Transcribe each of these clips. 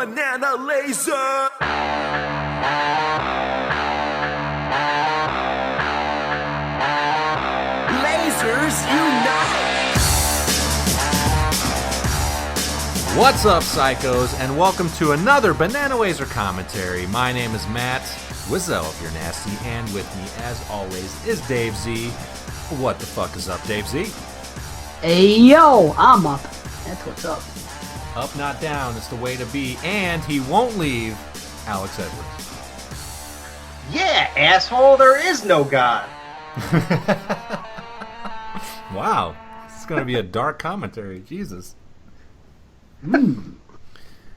Banana Laser. Lasers unite. What's up, psychos, and welcome to another BananaLaser commentary. My name is Matt Wizzo, if you're nasty, and with me, as always, is Dave Z. What the fuck is up, Dave Z? Hey, yo, I'm up. That's what's up. Up, not down, is the way to be, and he won't leave, Alex Edwards. Yeah, asshole, there is no God. Wow, this is going to be a dark commentary, Jesus.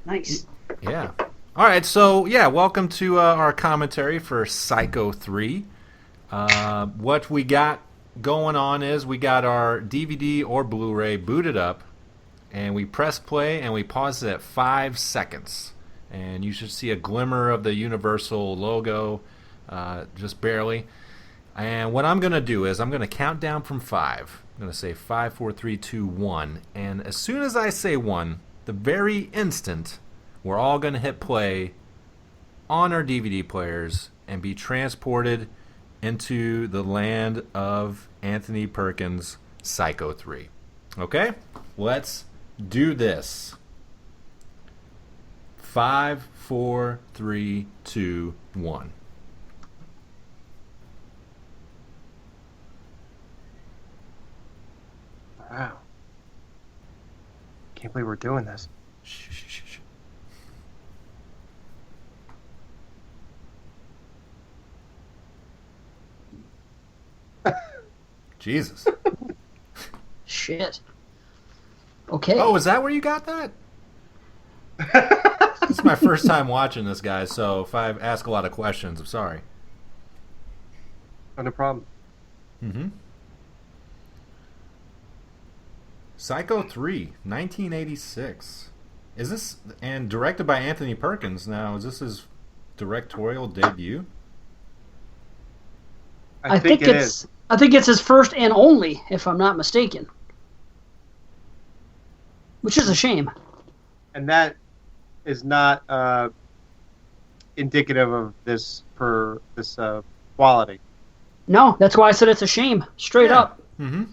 Nice. Yeah. All right, so, yeah, welcome to our commentary for Psycho 3. What we got going on is we got our DVD or Blu-ray booted up, and we press play and we pause it at 5 seconds. And you should see a glimmer of the Universal logo, just barely. And what I'm going to do is I'm going to count down from 5. I'm going to say 5, 4, 3, 2, 1. And as soon as I say 1, the very instant, we're all going to hit play on our DVD players and be transported into the land of Anthony Perkins' Psycho 3. Okay? Let's do this. 5, 4, 3, 2, 1. Wow. Can't believe we're doing this. Shh, shh, shh, shh. Jesus. Shit. Okay. Oh, is that where you got that? This is my first time watching this, guys, so if I ask a lot of questions, I'm sorry. Oh, no problem. Mm-hmm. Psycho 3, 1986. Is this, and directed by Anthony Perkins now, is this his directorial debut? I think it is. I think it's his first and only, if I'm not mistaken. Which is a shame. And that is not indicative of this quality. No, that's why I said it's a shame. Straight Yeah. up. Mm-hmm.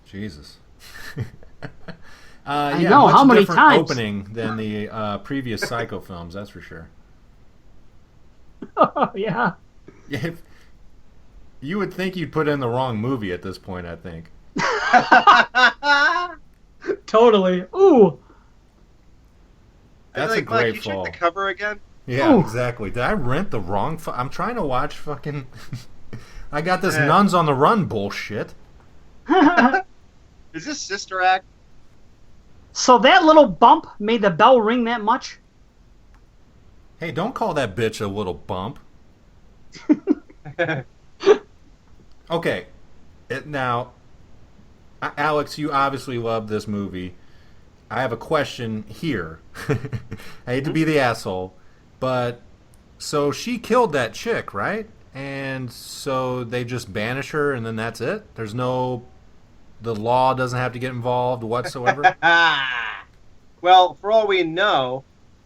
Jesus. I yeah, know, much how many different times? opening than the previous Psycho films, that's for sure. Oh, yeah. If, you would think you'd put in the wrong movie at this point, I think. Totally. Ooh. That's a Mike, great you fall. check the cover again? Yeah, Ooh. exactly. Did I rent the wrong... I'm trying to watch fucking... I got this Nuns on the Run bullshit. Is this Sister Act? So that little bump made the bell ring that much? Hey, don't call that bitch a little bump. Okay. Now, Alex, you obviously love this movie. I have a question here. I hate to be the asshole, but so she killed that chick, right? And so they just banish her and then that's it? There's no... The law doesn't have to get involved whatsoever? Well, for all we know,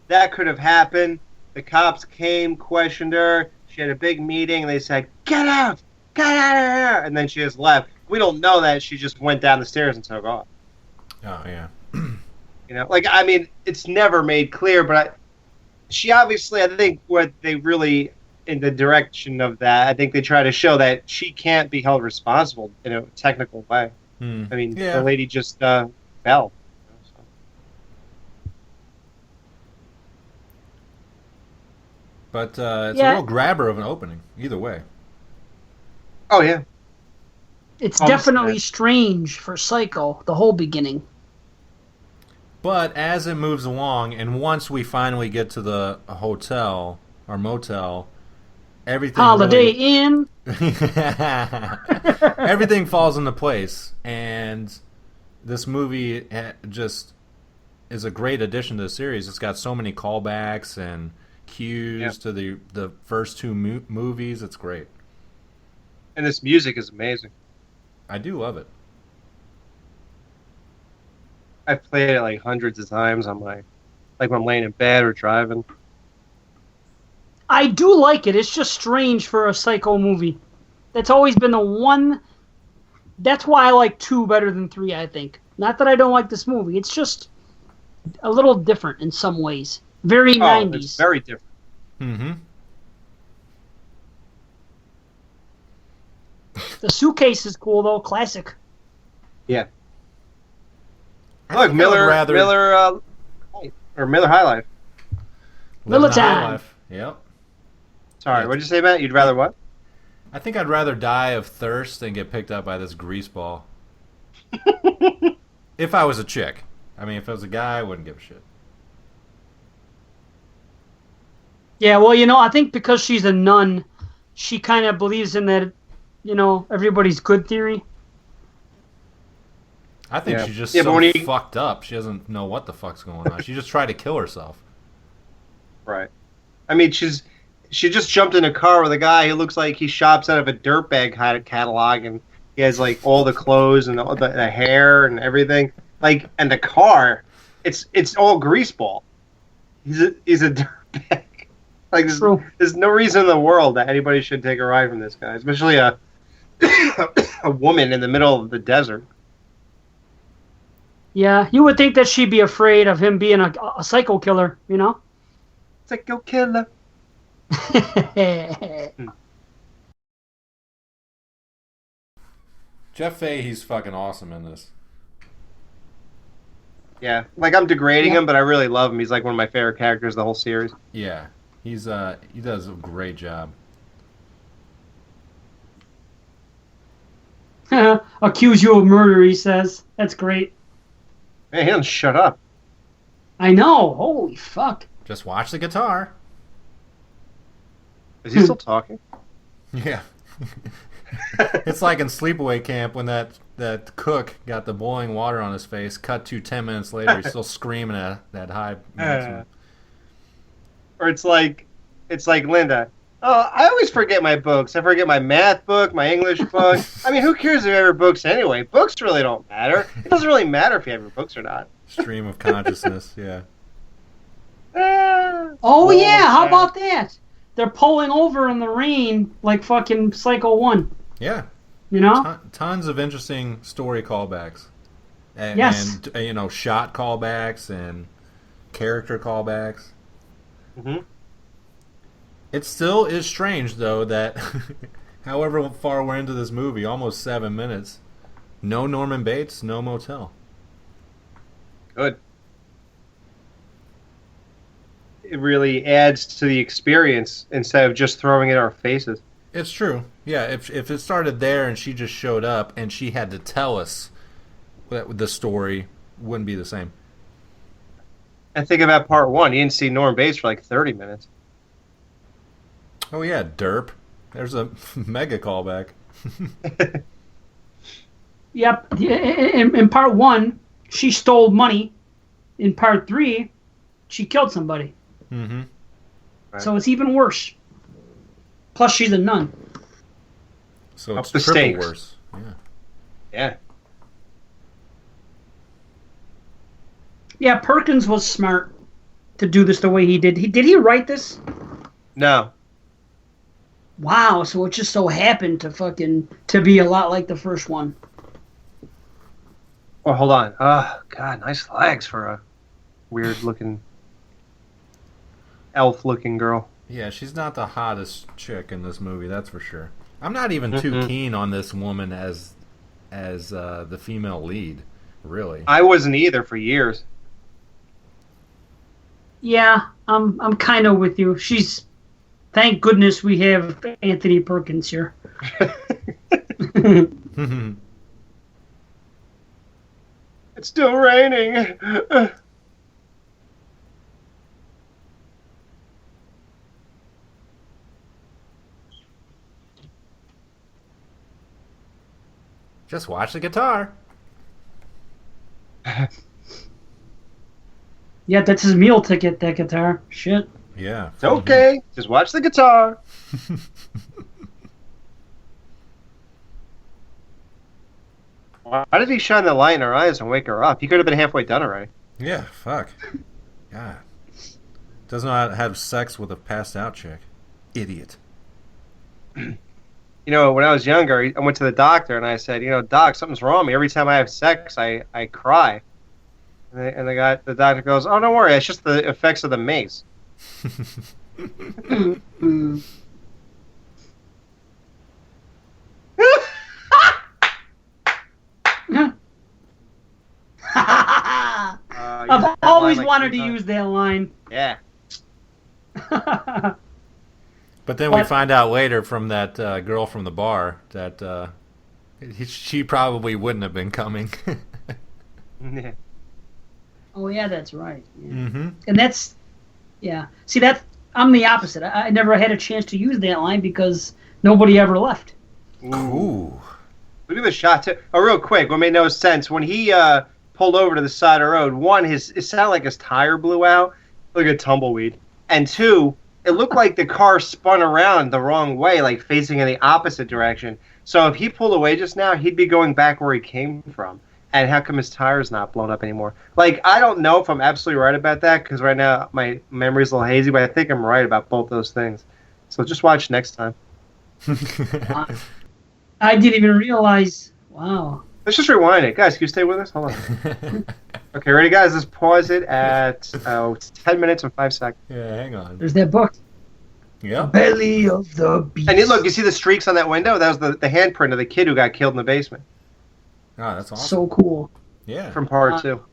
that could have happened. The cops came, questioned her. She had a big meeting, and they said, "Get out! Get out of here!" And then she just left. We don't know that. She just went down the stairs and took off. Oh, yeah. I mean, it's never made clear, but she obviously, I think what they really, in the direction of that, I think they try to show that she can't be held responsible in a technical way. I mean, Yeah. the lady just fell. But it's a Yeah. real grabber of an opening, either way. Oh, yeah. It's Almost definitely dead. strange for Psycho, the whole beginning. But as it moves along, and once we finally get to the hotel or motel, everything Holiday really- Inn. everything falls into place, and this movie just is a great addition to the series. It's got so many callbacks and cues to the first two movies. It's great. And this music is amazing. I do love it. I've played it like hundreds of times on my, like when I'm laying in bed or driving. I do like it. It's just strange for a Psycho movie. That's always been the one. That's why I like 2 better than 3, I think. Not that I don't like this movie. It's just a little different in some ways. Very 90s. It's very different. Mm-hmm. The suitcase is cool, though. Classic. Yeah. I Look, think I would rather Miller High Life. live Miller the high time. life. Yep. Sorry, Yeah. what'd you say, Matt? You'd rather what? I think I'd rather die of thirst than get picked up by this grease ball. If I was a chick. I mean, if I was a guy, I wouldn't give a shit. Yeah, well, I think because she's a nun, she kind of believes in that, everybody's good theory. I think Yeah. she's just Yeah, but so when you- fucked up. She doesn't know what the fuck's going on. She just tried to kill herself. Right. I mean, she just jumped in a car with a guy who looks like he shops out of a dirtbag catalog, and he has like all the clothes and all the hair and everything. Like, and the car, it's all greaseball. He's a dirtbag. Like, True. there's no reason in the world that anybody should take a ride from this guy, especially a a woman in the middle of the desert. Yeah, you would think that she'd be afraid of him being a psycho killer, It's like, go kill her. Jeff Fahey's fucking awesome in this. Yeah, like I'm degrading him, but I really love him. He's like one of my favorite characters of the whole series. Yeah, he does a great job. Accuse you of murder, he says. That's great. Man, he doesn't shut up. I know. Holy fuck. Just watch the guitar. Is he still talking? Yeah. It's like in Sleepaway Camp when that cook got the boiling water on his face. Cut to 10 minutes later, he's still screaming at that high maximum. Or it's like Linda. Oh, I always forget my books. I forget my math book, my English book. I mean, who cares if you have your books anyway? Books really don't matter. It doesn't really matter if you have your books or not. Stream of consciousness, yeah. Oh, yeah. How about that? They're pulling over in the rain like fucking Psycho 1. Yeah. Tons of interesting story callbacks. Yes. And, shot callbacks and character callbacks. Mm-hmm. It still is strange, though, that however far we're into this movie, almost 7 minutes, no Norman Bates, no motel. Good. It really adds to the experience instead of just throwing it in our faces. It's true. Yeah, if it started there and she just showed up and she had to tell us that the story, wouldn't be the same. And think about part 1. You didn't see Norman Bates for like 30 minutes. Oh, yeah, derp. There's a mega callback. Yep. In part 1, she stole money. In part 3, she killed somebody. Mm-hmm. Right. So it's even worse. Plus, she's a nun. So Up it's the triple stakes. worse. Yeah. Yeah. Yeah, Perkins was smart to do this the way he did. Did he write this? No. Wow, so it just so happened to be a lot like the first one. Oh, hold on. Oh, God, nice legs for a weird-looking, elf-looking girl. Yeah, she's not the hottest chick in this movie, that's for sure. I'm not even too keen on this woman as the female lead, really. I wasn't either for years. Yeah, I'm kind of with you. Thank goodness we have Anthony Perkins here. It's still raining. Just watch the guitar. Yeah, that's his meal ticket, that guitar. Shit. Yeah. It's okay. Just watch the guitar. Why did he shine the light in her eyes and wake her up? He could have been halfway done already. Yeah, fuck. God. Doesn't know how to have sex with a passed out chick. Idiot. When I was younger, I went to the doctor and I said, Doc, something's wrong with me. Every time I have sex, I cry. And the doctor goes, oh, don't worry, it's just the effects of the mace. I've always wanted to use that line. Yeah. But then we find out later from that girl from the bar that she probably wouldn't have been coming. Yeah. Oh, yeah, that's right. Yeah. Mm-hmm. And that's, yeah. See, I'm the opposite. I never had a chance to use that line because nobody ever left. Ooh. Look at the shot, too. Oh, real quick, what made no sense, when he pulled over to the side of the road, one, it sounded like his tire blew out, like a tumbleweed. And two, it looked like the car spun around the wrong way, like facing in the opposite direction. So if he pulled away just now, he'd be going back where he came from. And how come his tire's not blown up anymore? Like, I don't know if I'm absolutely right about that, because right now my memory's a little hazy, but I think I'm right about both those things. So just watch next time. I didn't even realize. Wow. Let's just rewind it. Guys, can you stay with us? Hold on. Okay, ready, guys? Let's pause it at 10 minutes and 5 seconds. Yeah, hang on. There's that book. Yeah. Belly of the Beast. And look, you see the streaks on that window? That was the handprint of the kid who got killed in the basement. Oh, that's awesome. So cool. Yeah. From part 2.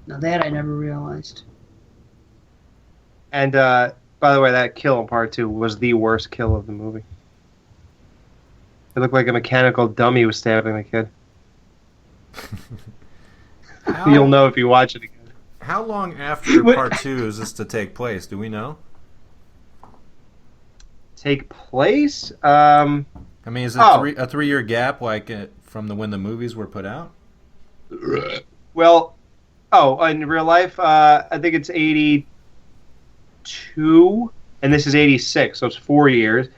Now that I never realized. And, by the way, that kill in part 2 was the worst kill of the movie. It looked like a mechanical dummy was stabbing the kid. You'll know if you watch it again. How long after part 2 is this to take place? Do we know? Take place? I mean, is it a 3-year gap, like from when the movies were put out? Well, in real life, I think it's 82, and this is 86, so it's 4 years.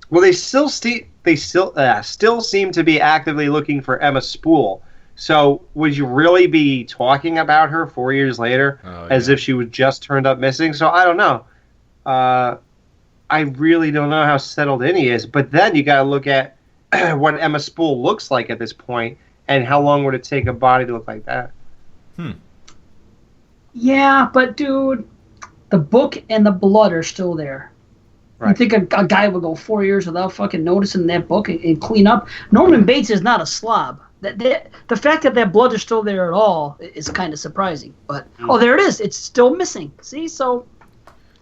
Well, they still seem to be actively looking for Emma Spool. So would you really be talking about her 4 years later as if she was just turned up missing? So I don't know. I really don't know how settled in he is. But then you got to look at what Emma Spool looks like at this point, and how long would it take a body to look like that? Yeah, but dude, the book and the blood are still there. Right. You think a guy would go 4 years without fucking noticing that book and clean up? Norman Bates is not a slob. The fact that blood is still there at all is kind of surprising. But there it is. It's still missing. See, so.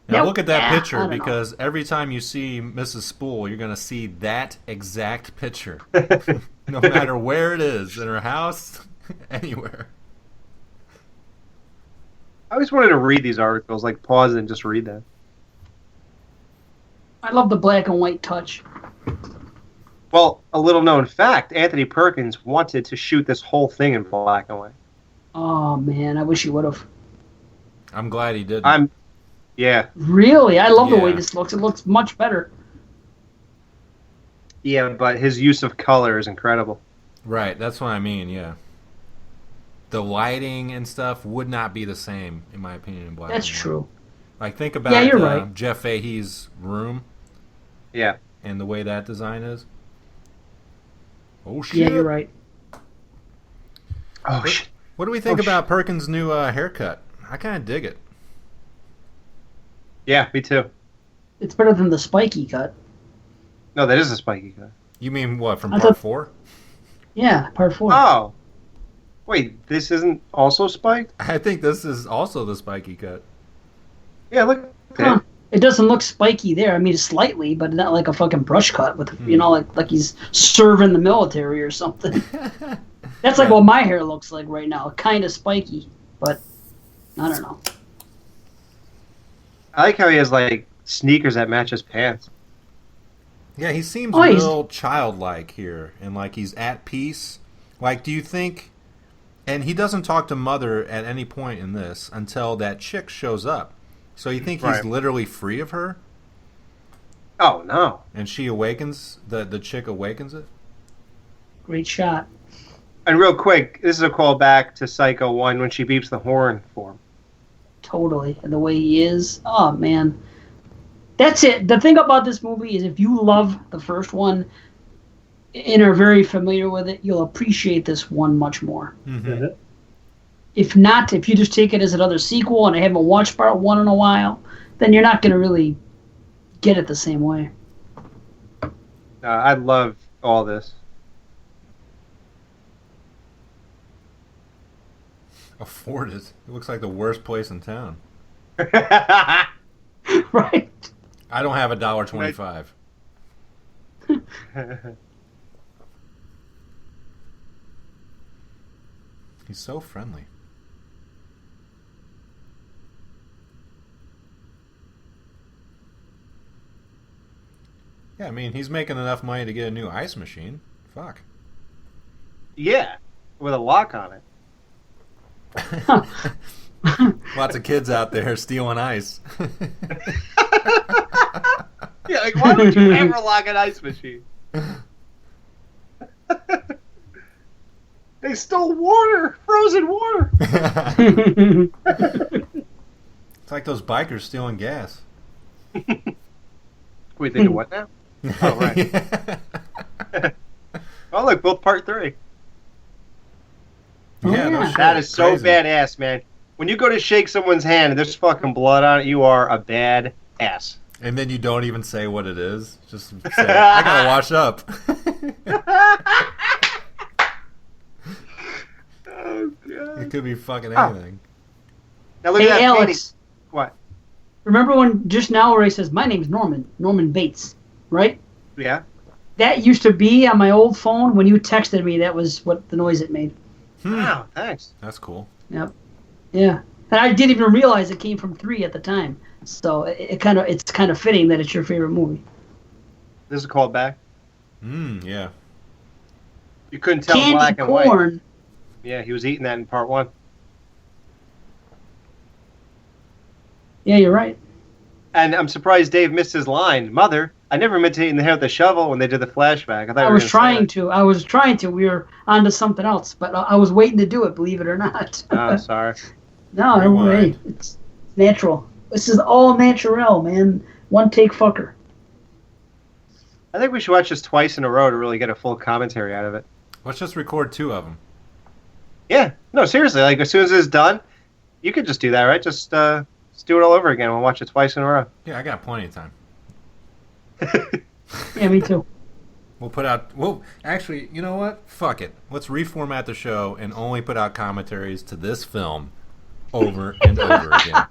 Now look at that picture, because every time you see Mrs. Spool, you're going to see that exact picture. No matter where it is, in her house, anywhere. I always wanted to read these articles, like pause and just read them. I love the black and white touch. Well, a little known fact, Anthony Perkins wanted to shoot this whole thing in black and white. Oh, man, I wish he would have. I'm glad he didn't. Yeah. Really? I love the way this looks. It looks much better. Yeah, but his use of color is incredible. Right, that's what I mean, yeah. The lighting and stuff would not be the same, in my opinion, in black and white. That's true. Like, think about you're right. Jeff Fahey's room. Yeah. And the way that design is. Oh, shit. Yeah, you're right. Oh, shit. What do we think about Perkins' new haircut? I kind of dig it. Yeah, me too. It's better than the spiky cut. No, that is a spiky cut. You mean what, from part 4? Yeah, part 4. Oh. Wait, this isn't also spiked? I think this is also the spiky cut. Yeah, look. Huh. It doesn't look spiky there. I mean, slightly, but not like a fucking brush cut with, like he's serving the military or something. That's like what my hair looks like right now. Kind of spiky, but I don't know. I like how he has, like, sneakers that match his pants. Yeah, he seems real childlike here, and like he's at peace. Like, do you think... And he doesn't talk to Mother at any point in this until that chick shows up. So you think he's literally free of her? Oh, no. And she awakens... The chick awakens it? Great shot. And real quick, this is a call back to Psycho 1 when she beeps the horn for him. Totally. And the way he is. Oh, man. That's it. The thing about this movie is if you love the first one and are very familiar with it, you'll appreciate this one much more. Mm-hmm. If not, if you just take it as another sequel and I haven't watched part 1 in a while, then you're not going to really get it the same way. I love all this. Afford it. It looks like the worst place in town. Right. I don't have $1.25. He's so friendly. Yeah, I mean, he's making enough money to get a new ice machine. Fuck. Yeah, with a lock on it. Lots of kids out there stealing ice. Yeah, like, why would you ever lock an ice machine? They stole water! Frozen water! It's like those bikers stealing gas. Wait, they do what now? Oh, right. Oh, look, both part 3. Yeah, no shit. That is so Crazy. badass, man. When you go to shake someone's hand and there's fucking blood on it, you are a bad ass. And then you don't even say what it is. Just say, I gotta wash up. Oh, God. It could be fucking anything. Now look Hey, at that Alex. painting. What? Remember when just now where he says, my name's Norman Bates, right? Yeah? That used to be on my old phone. When you texted me, that was what the noise it made. Wow, thanks. That's cool. Yep. Yeah. And I didn't even realize it came from 3 at the time. So it's kind of fitting that it's your favorite movie. This is a call back. Yeah. You couldn't tell Candy black and white. corn. Yeah, he was eating that in part 1. Yeah, you're right. And I'm surprised Dave missed his line. Mother, I never meant to hit in the hair with the shovel when they did the flashback. I was trying to. We were on to something else, but I was waiting to do it, believe it or not. Oh, sorry. No, no way. Rewind. It's natural. This is all natural, man. One take fucker. I think we should watch this twice in a row to really get a full commentary out of it. Let's just record 2 of them. Yeah. No, seriously. Like, as soon as it's done, you could just do that, right? Just do it all over again. We'll watch it twice in a row. Yeah, I got plenty of time. Yeah, me too. We'll put out... Well, actually, you know what? Fuck it. Let's reformat the show and only put out commentaries to this film over and over again.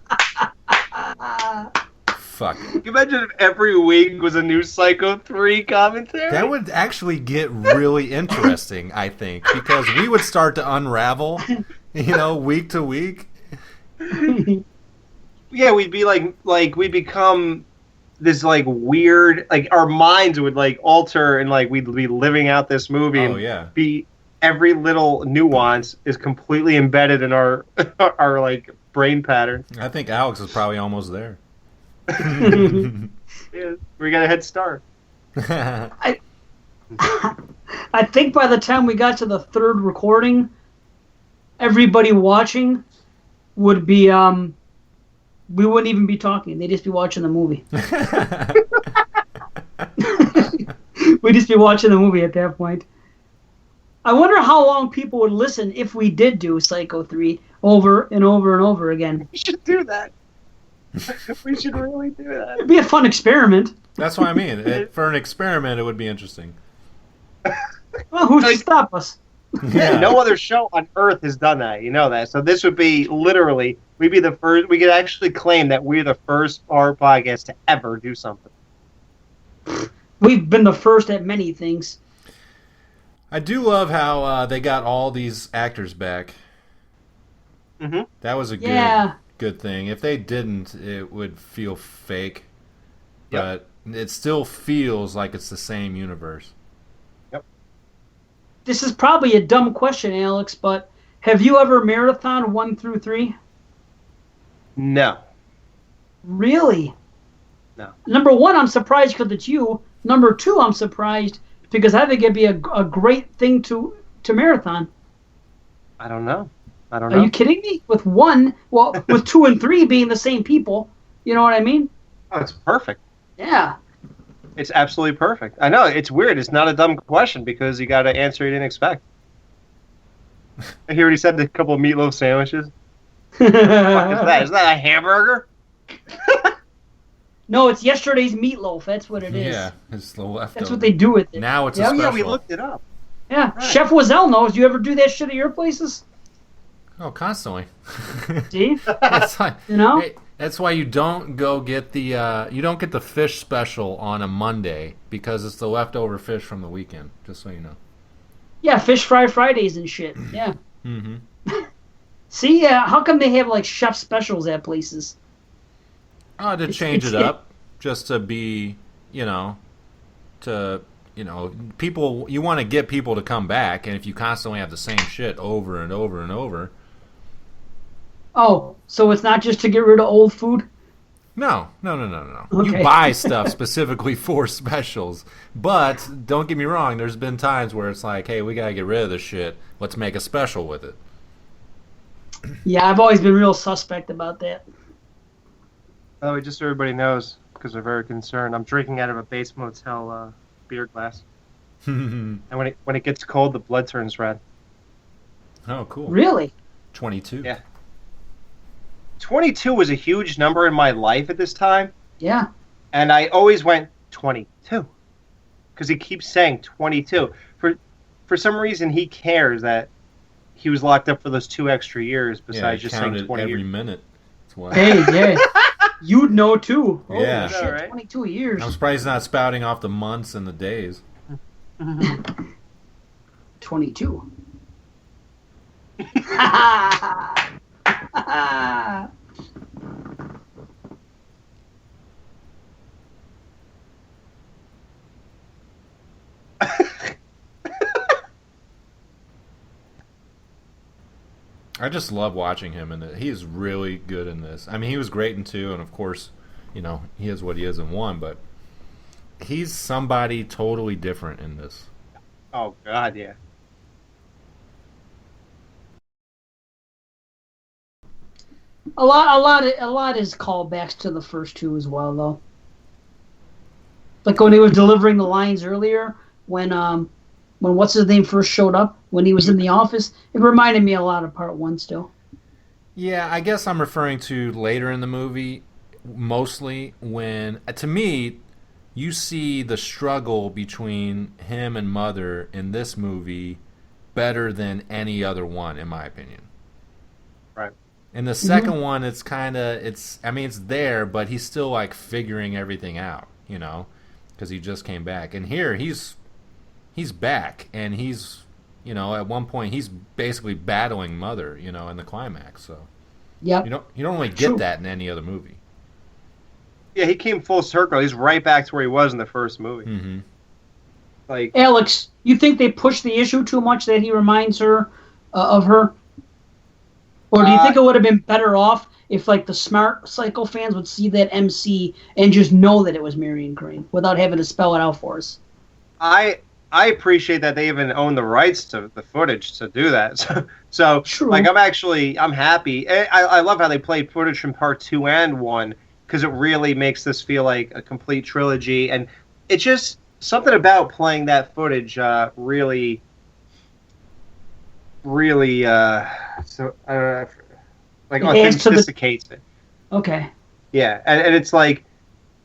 Fuck it. Can you imagine if every week was a new Psycho 3 commentary? That would actually get really interesting, I think, because we would start to unravel, week to week. Yeah, we'd be like we'd become this like weird, like our minds would like alter and like we'd be living out this movie. Oh, and yeah. Be every little nuance is completely embedded in our our like brain pattern. I think Alex is probably almost there. Yeah, we got a head start. I think by the time we got to the 3rd recording, everybody watching would be we wouldn't even be talking. They'd just be watching the movie. We'd just be watching the movie at that point. I wonder how long people would listen if we did do Psycho 3 over and over and over again. We should do that. We should really do that. It'd be a fun experiment. That's what I mean. For an experiment, it would be interesting. Well, who's to stop us? Yeah. No other show on Earth has done that. You know that. So this would be literally, we'd be the first. We could actually claim that we're the first horror podcast to ever do something. We've been the first at many things. I do love how they got all these actors back. Mm-hmm. That was a good thing. If they didn't, it would feel fake. But it still feels like it's the same universe. This is probably a dumb question, Alex, but have you ever marathon 1 through 3? No. Really? No. Number 1, I'm surprised because it's you. Number 2, I'm surprised because I think it'd be a great thing to marathon. I don't know. Are you kidding me? With 2 and 3 being the same people, you know what I mean? Oh, it's perfect. Yeah. It's absolutely perfect. I know, it's weird. It's not a dumb question because you got to answer you didn't expect. I hear what he said, a couple of meatloaf sandwiches. What the fuck is that? Is that a hamburger? No, it's yesterday's meatloaf. That's what it is. Yeah, it's the leftover. That's what they do with it. Now it's a Yeah, special. Yeah, we looked it up. Yeah, Right. Chef Wazelle knows. You ever do that shit at your places? Oh, constantly. See? That's like, You know? hey, that's why you don't go get the fish special on a Monday because it's the leftover fish from the weekend. Just so you know. Yeah, fish fry Fridays and shit. Yeah. Mm-hmm. See, how come they have like chef specials at places? To change it up, just to be, people. You want to get people to come back, and if you constantly have the same shit over and over and over. Oh, so it's not just to get rid of old food? No. Okay. You buy stuff specifically for specials, but don't get me wrong. There's been times where it's like, hey, we gotta get rid of this shit. Let's make a special with it. Yeah, I've always been real suspect about that. Oh, just so everybody knows, because they're very concerned. I'm drinking out of a Base Motel beer glass, and when it gets cold, the blood turns red. Oh, cool. Really? 22. Yeah. 22 was a huge number in my life at this time, Yeah. and I always went 22 because he keeps saying 22. For some reason, he cares that he was locked up for those 2 extra years besides just saying counted 20 every years. minute. That's why. Hey, yeah. You'd know too. Holy Yeah. shit, Right? 22 years. I'm surprised he's not spouting off the months and the days. 22. I just love watching him in it. He is really good in this. I mean, he was great in 2, and of course, he is what he is in 1, but he's somebody totally different in this. Oh God, yeah. A lot is callbacks to the first 2 as well, though. Like when he was delivering the lines earlier, when what's his name first showed up, when he was in the office, it reminded me a lot of Part 1 still. Yeah, I guess I'm referring to later in the movie, mostly when, to me, you see the struggle between him and Mother in this movie better than any other one, in my opinion. Right. In the second one, it's there, but he's still like figuring everything out, because he just came back. And here, he's back, and he's, at one point, he's basically battling Mother, in the climax. So, Yep. you don't really get True. that in any other movie. Yeah, he came full circle. He's right back to where he was in the first movie. Mm-hmm. Like, Alex, you think they push the issue too much that he reminds her of her? Or do you think it would have been better off if, like, the smart Psycho fans would see that MC and just know that it was Marion Crane without having to spell it out for us? I appreciate that they even own the rights to the footage to do that. So True. like, I'm happy. I love how they played footage from Part 2 and 1 because it really makes this feel like a complete trilogy. And it's just something about playing that footage really authenticates it. Okay. Yeah, and it's like,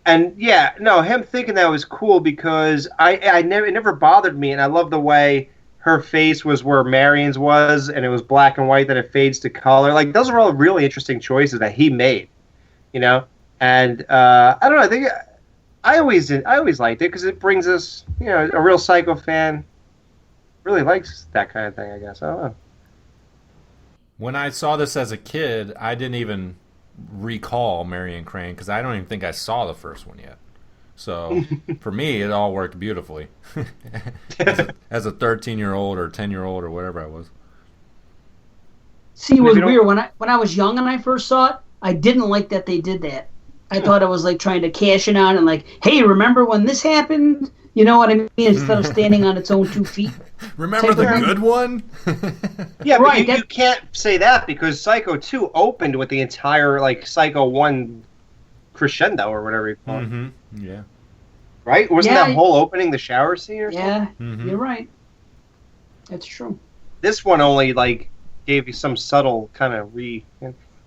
and yeah, no, him thinking that was cool because it never bothered me, and I love the way her face was where Marion's was, and it was black and white, then it fades to color. Like, those are all really interesting choices that he made, And I don't know, I think I always liked it because it brings us, a real Psycho fan really likes that kind of thing, I guess. I don't know. When I saw this as a kid, I didn't even recall Marion Crane because I don't even think I saw the first one yet. So for me, it all worked beautifully as a 13-year-old or 10-year-old or whatever I was. See, it was weird. When I was young and I first saw it, I didn't like that they did that. I thought it was like trying to cash in on and like, hey, remember when this happened? You know what I mean? Instead of standing on its own 2 feet. Remember the Type of- good one? Yeah, but Right, you can't say that because Psycho 2 opened with the entire, like, Psycho 1 crescendo or whatever you call it. Mm-hmm. Yeah. Right? Wasn't Yeah. that whole opening the shower scene or something? Yeah, Mhm. you're right. That's true. This one only, like, gave you some subtle kind of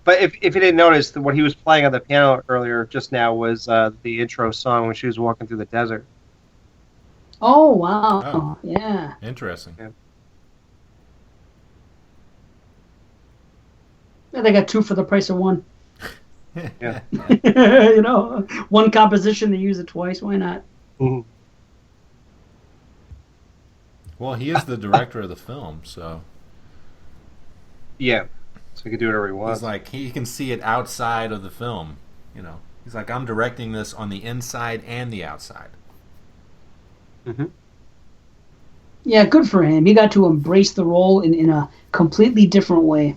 But if you didn't notice, what he was playing on the piano earlier just now was the intro song when she was walking through the desert. Oh, wow. Oh. Yeah. Interesting. Yeah, they got 2 for the price of 1. Yeah. You know, 1 composition, they use it twice. Why not? Mhm. Well, he is the director of the film, so Yeah. So he could do whatever he wants. he's like he can see it outside of the film. You know, he's like, I'm directing this on the inside and the outside. Mm-hmm. Yeah, good for him. He got to embrace the role in a completely different way.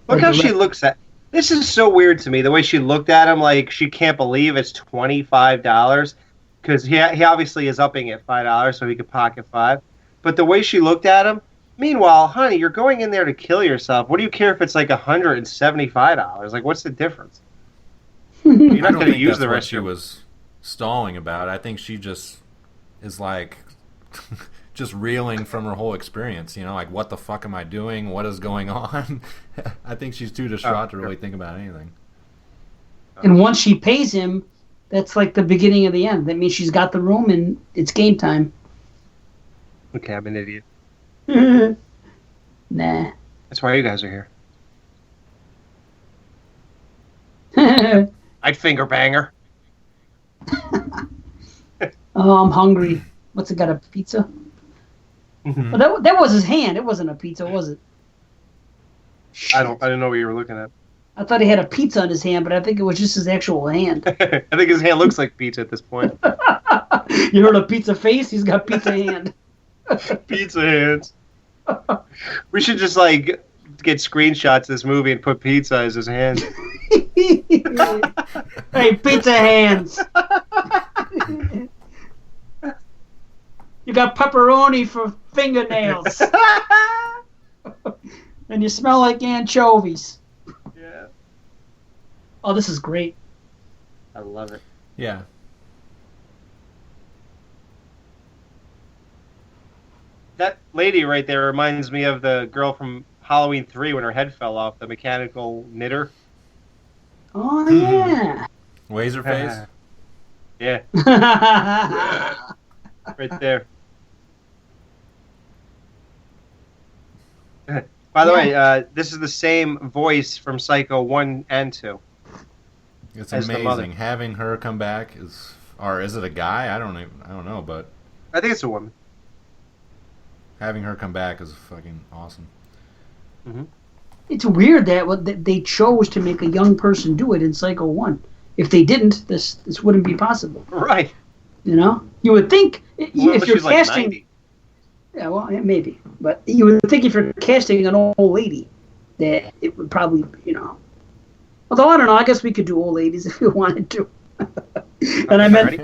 Look how she looks at. This is so weird to me. The way she looked at him, like she can't believe it's $25 because he obviously is upping it $5 so he could pocket $5. But the way she looked at him, meanwhile, honey, you're going in there to kill yourself. What do you care if it's like $175? Like, what's the difference? You're I not don't going to think use that's the what rest she of was stalling about. I think she just is like just reeling from her whole experience. You know, like, what the fuck am I doing? What is going on? I think she's too distraught to really think about anything. And once she pays him, that's like the beginning of the end. That means she's got the room and it's game time. Okay, I'm an idiot. Nah. That's why you guys are here. Oh, I'd finger banger. I'm hungry. What's it got, a pizza? Mhm. Well, that was his hand. It wasn't a pizza, was it? I didn't know what you were looking at. I thought he had a pizza on his hand, but I think it was just his actual hand. I think his hand looks like pizza at this point. You heard of pizza face? He's got pizza hand. Pizza hands. We should just like get screenshots of this movie and put pizza as his hand. Hey, pizza hands. You got pepperoni for fingernails. And you smell like anchovies. Yeah, Oh, this is great. I love it. Yeah. That lady right there reminds me of the girl from Halloween 3 when her head fell off, the mechanical knitter. Oh, yeah. Laserface? Yeah, right there. By the way, this is the same voice from Psycho 1 and 2. It's As the mother. amazing. Having her come back is, or is it a guy? I don't know, but I think it's a woman. having her come back is fucking awesome. It's weird that they chose to make a young person do it in Psycho 1. If they didn't, this wouldn't be possible. Right. You know? You would think, Well, if you're she's like casting... 90. Yeah, well, maybe. But you would think if you're casting an old lady, that it would probably, you know... Although, I don't know, I guess we could do old ladies if we wanted to. And I meant...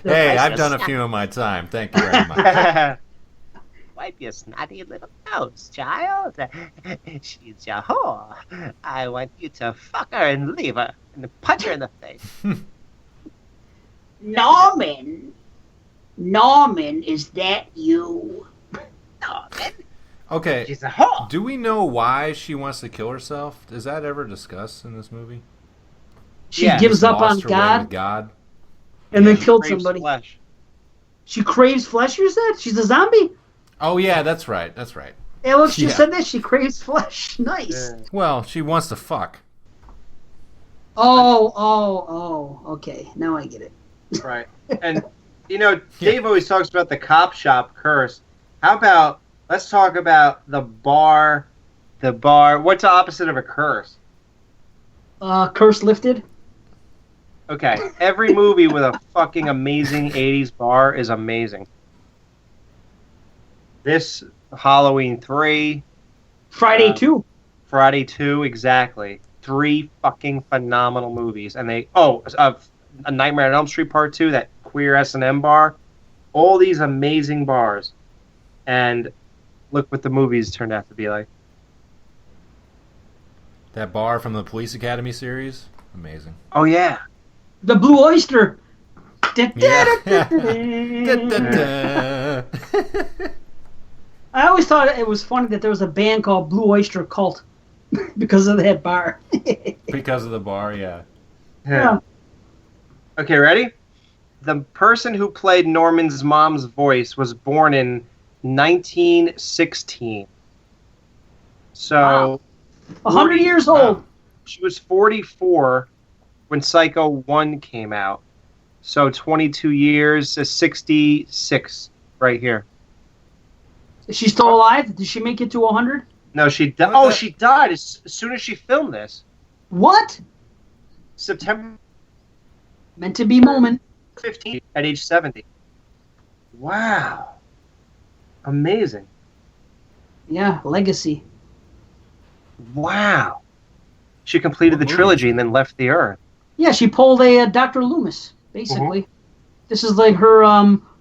Hey, I've done a few in my time. Thank you very much. Wipe your snotty little nose, child. She's your whore. I want you to fuck her and leave her and punch her in the face. Norman, is that you? Norman, Okay, she's a whore. do we know why she wants to kill herself? Is that ever discussed in this movie? She Yeah, gives up on Lost her way with God God? and then She killed craves somebody. flesh. She craves flesh, you said? She's a zombie? Oh, yeah, that's right. That's right. Alex just Yeah. said that. She craves flesh. Nice. Yeah. Well, she wants to fuck. Oh, okay. Now I get it. Right. And, you know, Dave always talks about the cop shop curse. How about, let's talk about the bar. What's the opposite of a curse? Curse lifted? Okay, every movie with a fucking amazing 80s bar is amazing. This, Halloween 3, Friday 2. Friday 2, exactly. 3 fucking phenomenal movies, and A Nightmare on Elm Street Part 2, that queer S&M bar, all these amazing bars, and look what the movies turned out to be like. That bar from the Police Academy series, amazing. Oh yeah, The Blue Oyster. Yeah. I always thought it was funny that there was a band called Blue Oyster Cult because of that bar. Because of the bar, yeah. Yeah. Okay, ready? The person who played Norman's mom's voice was born in 1916. So, Wow. 100 years old. She was 44 when Psycho 1 came out. So 22 years is 66 right here. Is she still alive? Did she make it to 100? No, she died. Oh, she died as soon as she filmed this. What? September Meant to be moment. 15 at age 70. Wow. Amazing. Yeah, legacy. Wow. She completed the trilogy and then left the Earth. Yeah, she pulled a Dr. Loomis, basically. This is like her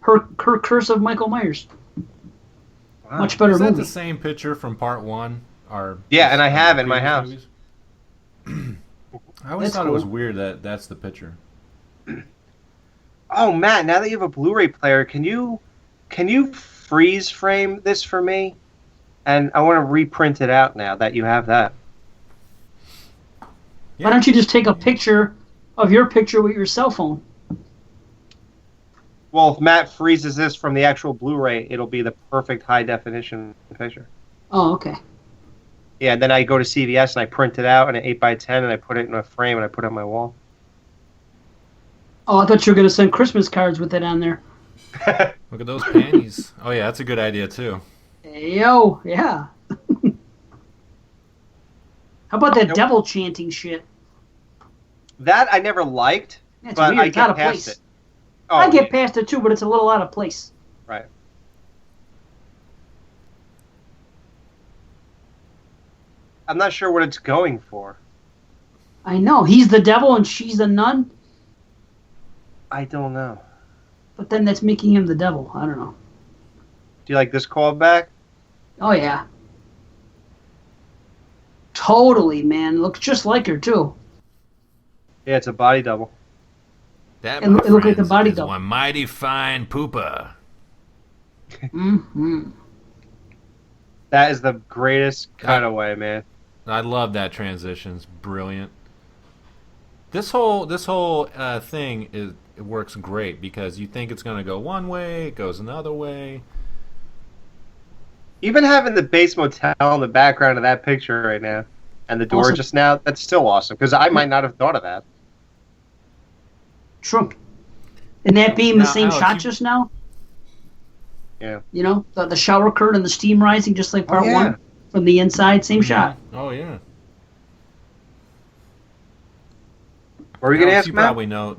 her Curse of Michael Myers. Wow. Much better Is that movie. the same picture from part 1? Yeah, and I have it in my house. I always That's thought it was cool. weird that that's the picture. Oh, Matt, now that you have a Blu-ray player, can you freeze frame this for me? And I want to reprint it out now that you have that. Yeah. Why don't you just take a picture of your picture with your cell phone? Well, if Matt freezes this from the actual Blu-ray, it'll be the perfect high-definition picture. Oh, okay. Yeah, then I go to CVS and I print it out in an 8x10 and I put it in a frame and I put it on my wall. Oh, I thought you were going to send Christmas cards with it on there. Look at those panties. Oh yeah, that's a good idea too. Yo, yeah. How about that Nope. devil chanting shit? That I never liked, That's but weird. I It's out get of past place. it. Oh, I get yeah, past it too, but it's a little out of place. right. I'm not sure what it's going for. I know. He's the devil and she's a nun, I don't know. but then that's making him the devil. I don't know. Do you like this callback? Oh, yeah. Totally, man. Looks just like her, too. Yeah, it's a body double. That, It my looked like the friends, body is double. one mighty fine pooper. Mm-hmm. That is the greatest cutaway, man. I love that transition. It's brilliant. This whole thing it works great because you think it's going to go one way, it goes another way. Even having the base motel in the background of that picture right now, and the door Awesome. just now, that's still awesome, because I might not have thought of that. True. And that being the Now, same Alex, shot you- just now? Yeah. You know, the shower curtain and the steam rising just like part yeah. one from the inside, same shot. Oh yeah. What were you going to Alex, ask, you Matt? probably know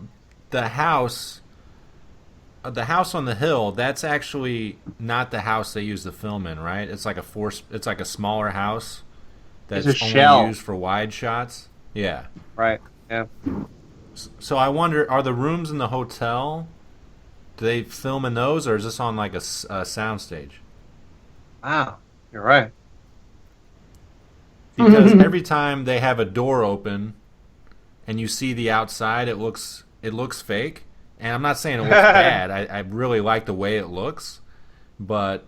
the house on the hill. That's actually not the house they use the film in, right? It's like it's like a smaller house that's It's a only shell. used for wide shots. Yeah. Right, yeah. So I wonder, are the rooms in the hotel? Do they film in those, or is this on like a sound stage? Wow, you're right. Because every time they have a door open and you see the outside, it looks fake. And I'm not saying it looks bad. I really like the way it looks, but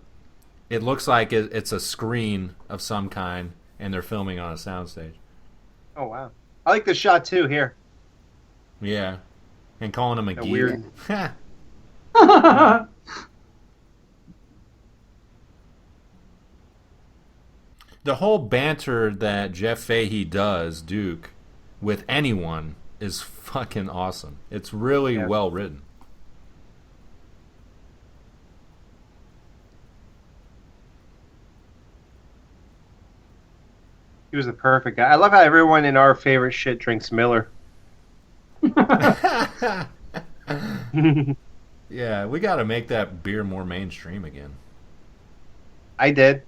it looks like it's a screen of some kind, and they're filming on a soundstage. Oh, wow. I like this shot, too, here. Yeah, and calling him a A geek. weird- The whole banter that Jeff Fahey does, Duke, with anyone is fucking awesome. It's really Yeah. well written. He was the perfect guy. I love how everyone in our favorite shit drinks Miller. Yeah, we got to make that beer more mainstream again. I did.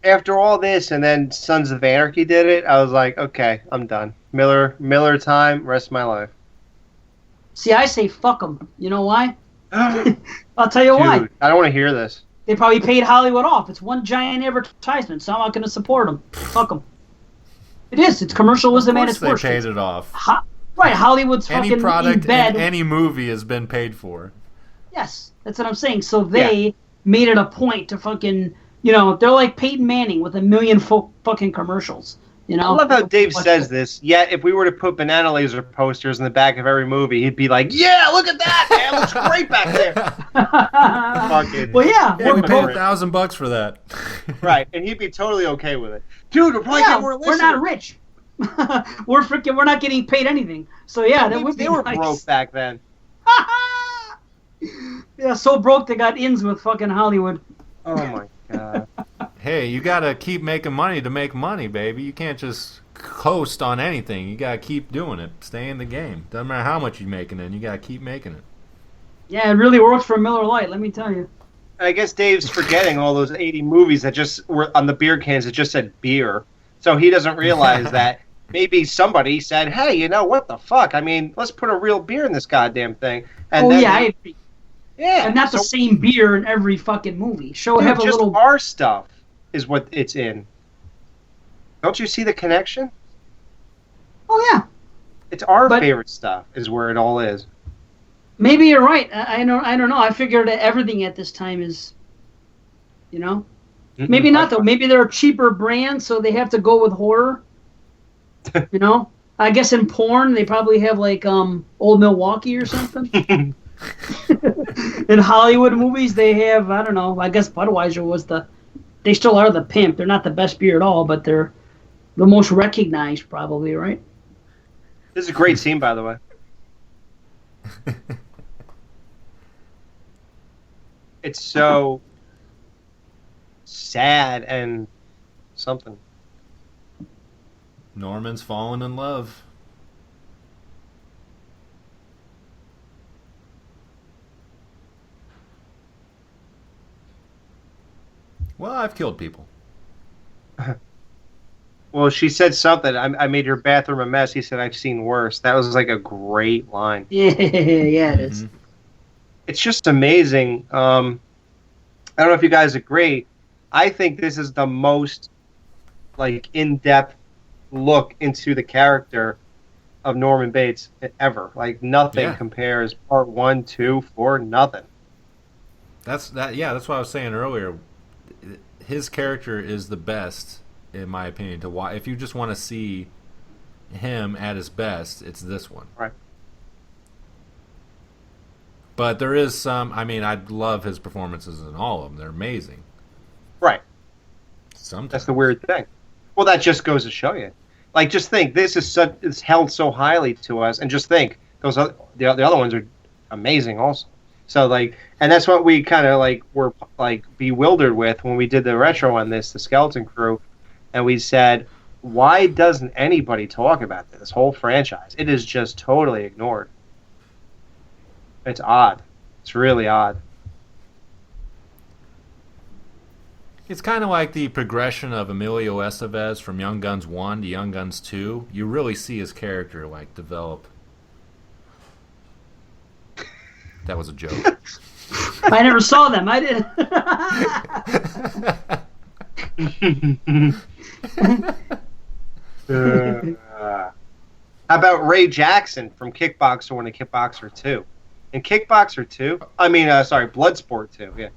after all this, and then Sons of Anarchy did it, I was like, okay, I'm done. Miller time, rest of my life. See, I say fuck them. You know why? I'll tell you why. Dude, I don't want to hear this. They probably paid Hollywood off. It's one giant advertisement, so I'm not going to support them. Fuck them. It is. It's commercialism and it's They worse. paid it off. Right, Hollywood's Any fucking product in bed. in any movie has been paid for. Yes, that's what I'm saying. So they made it a point to fucking, they're like Peyton Manning with 1 million fucking commercials. I love how Dave says this. Yet, if we were to put BananaLaser posters in the back of every movie, he'd be like, "Yeah, look at that, man! It looks great back there." Fucking, well, yeah, we paid $1,000 for that. Right, and he'd be totally okay with it. Dude, we're probably getting more listeners. We're not rich. We're not getting paid anything. So yeah, that would be They were nice. broke back then. Yeah, so broke they got ins with fucking Hollywood. Oh my god. Hey, you gotta keep making money to make money, baby. You can't just coast on anything. You gotta keep doing it. Stay in the game. Doesn't matter how much you're making it, you gotta keep making it. Yeah, it really works for Miller Lite, let me tell you. I guess Dave's forgetting all those 80 movies that just were on the beer cans that just said beer. So he doesn't realize that maybe somebody said, hey, what the fuck? I mean, let's put a real beer in this goddamn thing. And I agree. Yeah. And not the same beer in every fucking movie. Have a just little... our stuff is what it's in. Don't you see the connection? Oh, yeah. It's our favorite stuff is where it all is. Maybe you're right. I don't know. I figured that everything at this time is, Maybe not, though. Maybe they're a cheaper brand, so they have to go with horror. I guess in porn, they probably have, like, Old Milwaukee or something. In Hollywood movies, they have, I don't know, I guess Budweiser was they still are the pimp. They're not the best beer at all, but they're the most recognized, probably, right? This is a great scene, by the way. It's so sad and something. Norman's fallen in love. Well, I've killed people. Well, she said something. I made your bathroom a mess. He said, I've seen worse. That was like a great line. Yeah, it is. It's just amazing. I don't know if you guys agree. I think this is the most in-depth look into the character of Norman Bates ever. Nothing compares part 1, 2, 4, nothing. That's what I was saying earlier. His character is the best, in my opinion, to watch. If you just want to see him at his best, it's this one. Right. But there is some. I mean, I love his performances in all of them. They're amazing. Right. Sometimes. That's the weird thing. Well, that just goes to show you. Just think, this is held so highly to us, and just think, the other ones are amazing also. So, and that's what we kind of, were, bewildered with when we did the retro on this, the Skeleton Crew, and we said, why doesn't anybody talk about this whole franchise? It is just totally ignored. It's odd. It's really odd. It's kind of like the progression of Emilio Estevez from Young Guns 1 to Young Guns 2. You really see his character, develop. That was a joke. I never saw them. I didn't. How about Ray Jackson from Kickboxer 1 and Kickboxer 2? In Kickboxer 2, Bloodsport 2, yeah.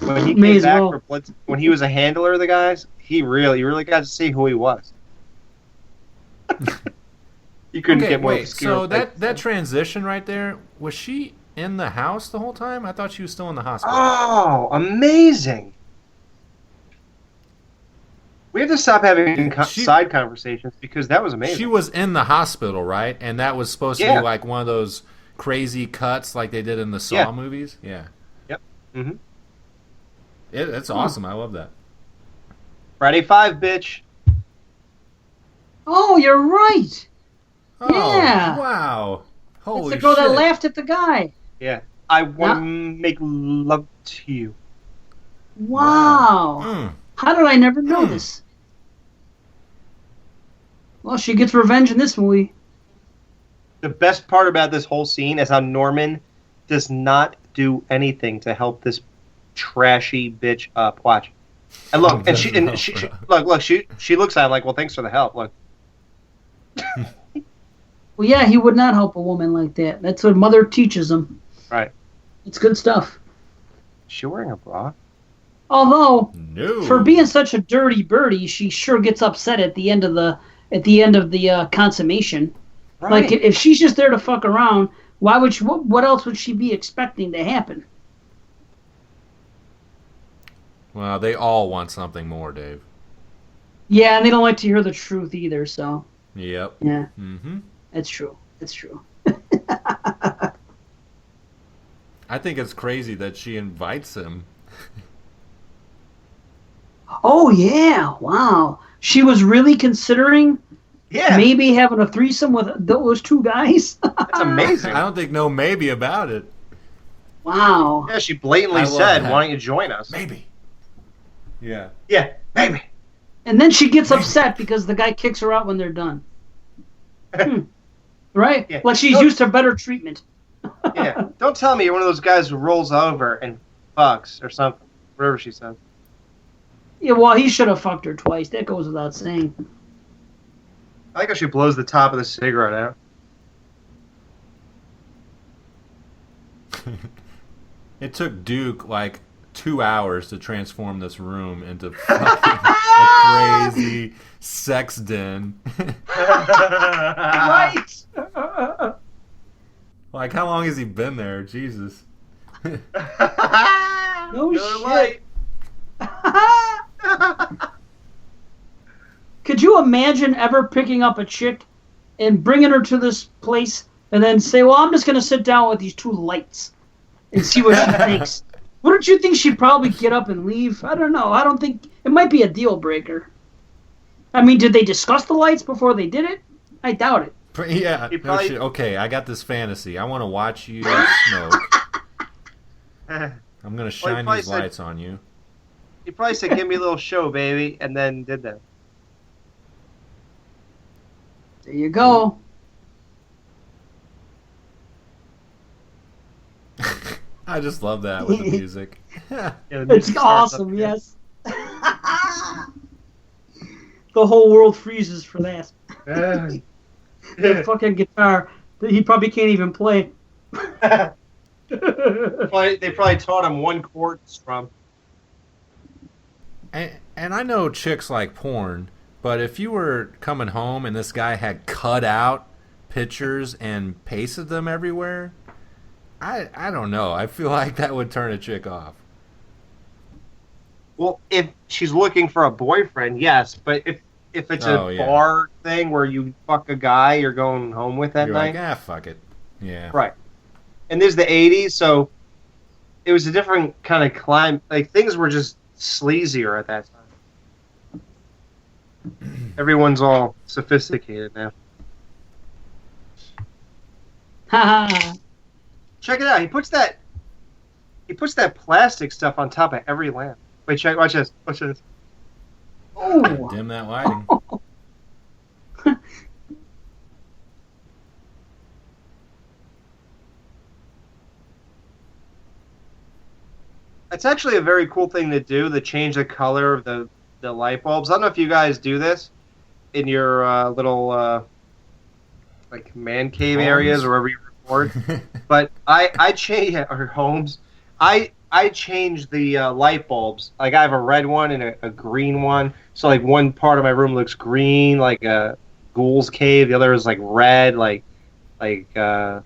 When he came back for when he was a handler of the guys, you really got to see who he was. You couldn't get more obscure. So that transition right there, was she in the house the whole time? I thought she was still in the hospital. Oh, amazing. We have to stop having side conversations because that was amazing. She was in the hospital, right? And that was supposed to be like one of those crazy cuts like they did in the Saw movies? Yeah. Yep. Mm-hmm. It's awesome. I love that. Friday 5, bitch. Oh, you're right. Oh, yeah. Wow. Holy shit. It's the girl that laughed at the guy. Yeah. I want to make love to you. Wow. How did I never know this? Well, she gets revenge in this movie. The best part about this whole scene is how Norman does not do anything to help this trashy bitch up. Watch. And look, and she looks at him like, well, thanks for the help. Look. Well, yeah, he would not help a woman like that. That's what mother teaches him. Right. It's good stuff. Is she wearing a bra? Although, No. for being such a dirty birdie, she sure gets upset at the end of the consummation. Right. Like, if she's just there to fuck around, why would she, what else would she be expecting to happen? Well, they all want something more, Dave. Yeah, and they don't like to hear the truth either, so. Yep. Yeah. Mm-hmm. That's true. That's true. I think it's crazy that she invites him. Oh, yeah. Wow. She was really considering maybe having a threesome with those two guys? That's amazing. I don't think no maybe about it. Wow. Yeah, she blatantly I love said, that. why don't you join us? Maybe. Yeah. Yeah, maybe. And then she gets upset because the guy kicks her out when they're done. Right? Yeah. Like she's used to better treatment. Yeah. Don't tell me you're one of those guys who rolls over and fucks or something. Whatever she said. Yeah, well, he should have fucked her twice. That goes without saying. I like how she blows the top of the cigarette out. It took Duke like 2 hours to transform this room into fucking a crazy sex den. Right. Like, how long has he been there? Jesus. No Another shit. Could you imagine ever picking up a chick and bringing her to this place and then say, well, I'm just going to sit down with these two lights and see what she thinks? Wouldn't you think she'd probably get up and leave? I don't know. I don't think... It might be a deal breaker. I mean, did they discuss the lights before they did it? I doubt it. Yeah. He probably- No shit. Okay, I got this fantasy. I want to watch you smoke. I'm going to shine probably these said- lights on you. He probably said, give me a little show, baby, and then did that. There you go. I just love that with the music. Yeah, the music It's starts up awesome, again. yes. The whole world freezes for that. The fucking guitar that he probably can't even play. They probably taught him one chord to strum. And I know chicks like porn, but if you were coming home and this guy had cut out pictures and pasted them everywhere, I don't know. I feel like that would turn a chick off. Well, if she's looking for a boyfriend, yes. But if it's a bar thing where you fuck a guy you're going home with that You're night, like, fuck it. Yeah. right? And there's the '80s, so it was a different kind of climate. Like things were just sleazier at that time. Everyone's all sophisticated now. Haha. Check it out. He puts that plastic stuff on top of every lamp. Wait, check. Watch this. Watch this. Oh. Dim that lighting. It's actually a very cool thing to do, to change the color of the light bulbs. I don't know if you guys do this in your little like man cave areas or wherever you record. But I change or homes. I change the light bulbs. Like I have a red one and a green one. So like one part of my room looks green, like a ghoul's cave. The other is like red, like spookiness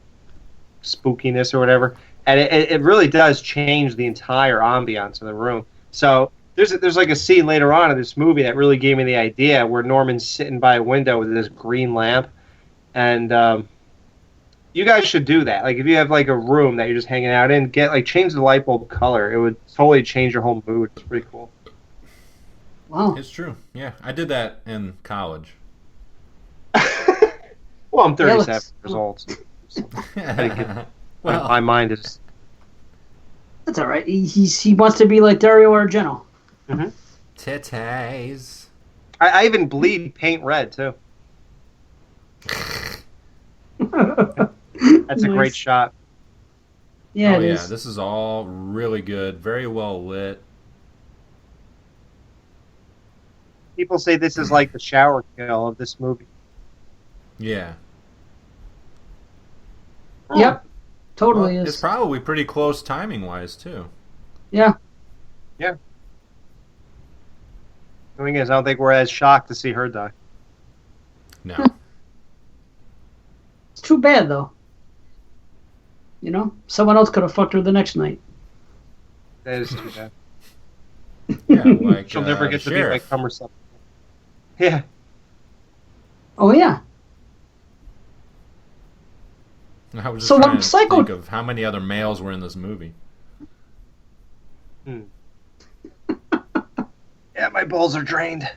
or whatever. And it really does change the entire ambiance of the room. So there's like a scene later on in this movie that really gave me the idea where Norman's sitting by a window with this green lamp. And you guys should do that. Like if you have like a room that you're just hanging out in, change the light bulb color. It would totally change your whole mood. It's pretty cool. Wow. It's true. Yeah, I did that in college. Well, I'm 37 let's- years old. So Well, my mind is. That's all right. He wants to be like Dario Argento. Mhm. Titties. I even bleed paint red, too. That's a great Nice. shot. Yeah, Oh it yeah, is. this is all really good. Very well lit. People say this is like the shower kill of this movie. Yeah. Yep. Totally Well, is. it's probably pretty close timing wise too. Yeah. The thing is, I don't think we're as shocked to see her die. No. It's too bad, though. You know? Someone else could have fucked her the next night. That is too bad. Yeah, like She'll never get the to be sheriff. like cumbersome. Yeah. Oh, yeah. I was just So, trying to Psycho- think of how many other males were in this movie. Yeah, my balls are drained.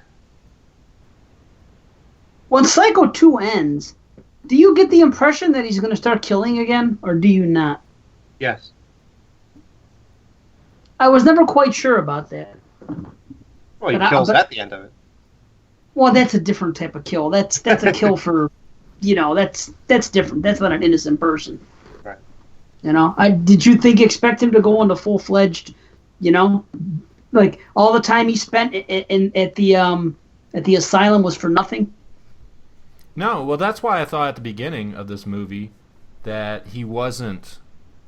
When Psycho 2 ends, do you get the impression that he's going to start killing again, or do you not? Yes. I was never quite sure about that. Well, he But kills but- at the end of it. Well, that's a different type of kill. That's a kill for, that's different. That's not an innocent person. Right. You know, did you expect him to go into full-fledged, like all the time he spent at the asylum was for nothing? No, well that's why I thought at the beginning of this movie that he wasn't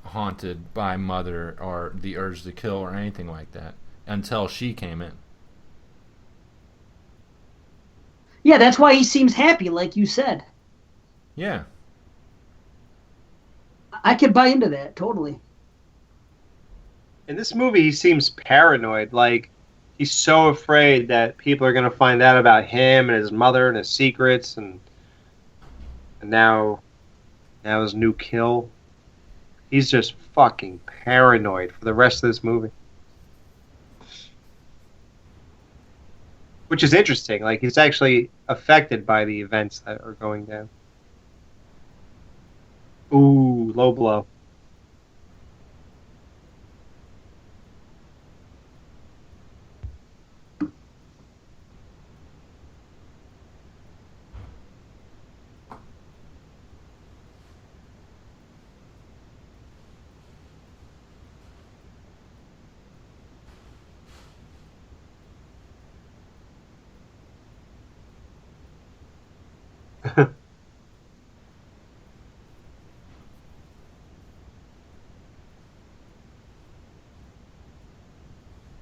haunted by Mother or the urge to kill or anything like that until she came in. Yeah, that's why he seems happy, like you said. Yeah. I could buy into that totally. In this movie, he seems paranoid. Like, he's so afraid that people are going to find out about him and his mother and his secrets, and now his new kill. He's just fucking paranoid for the rest of this movie. Which is interesting. Like, he's actually affected by the events that are going down. Ooh, low blow.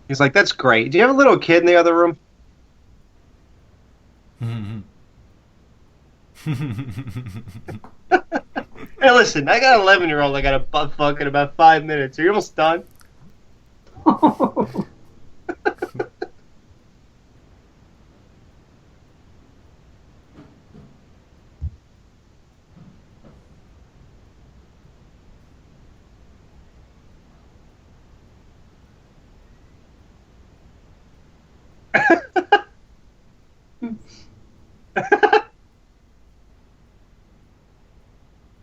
He's like, that's great. Do you have a little kid in the other room? Hey, listen, I got an 11-year-old I got to butt fuck in about 5 minutes. Are you almost done?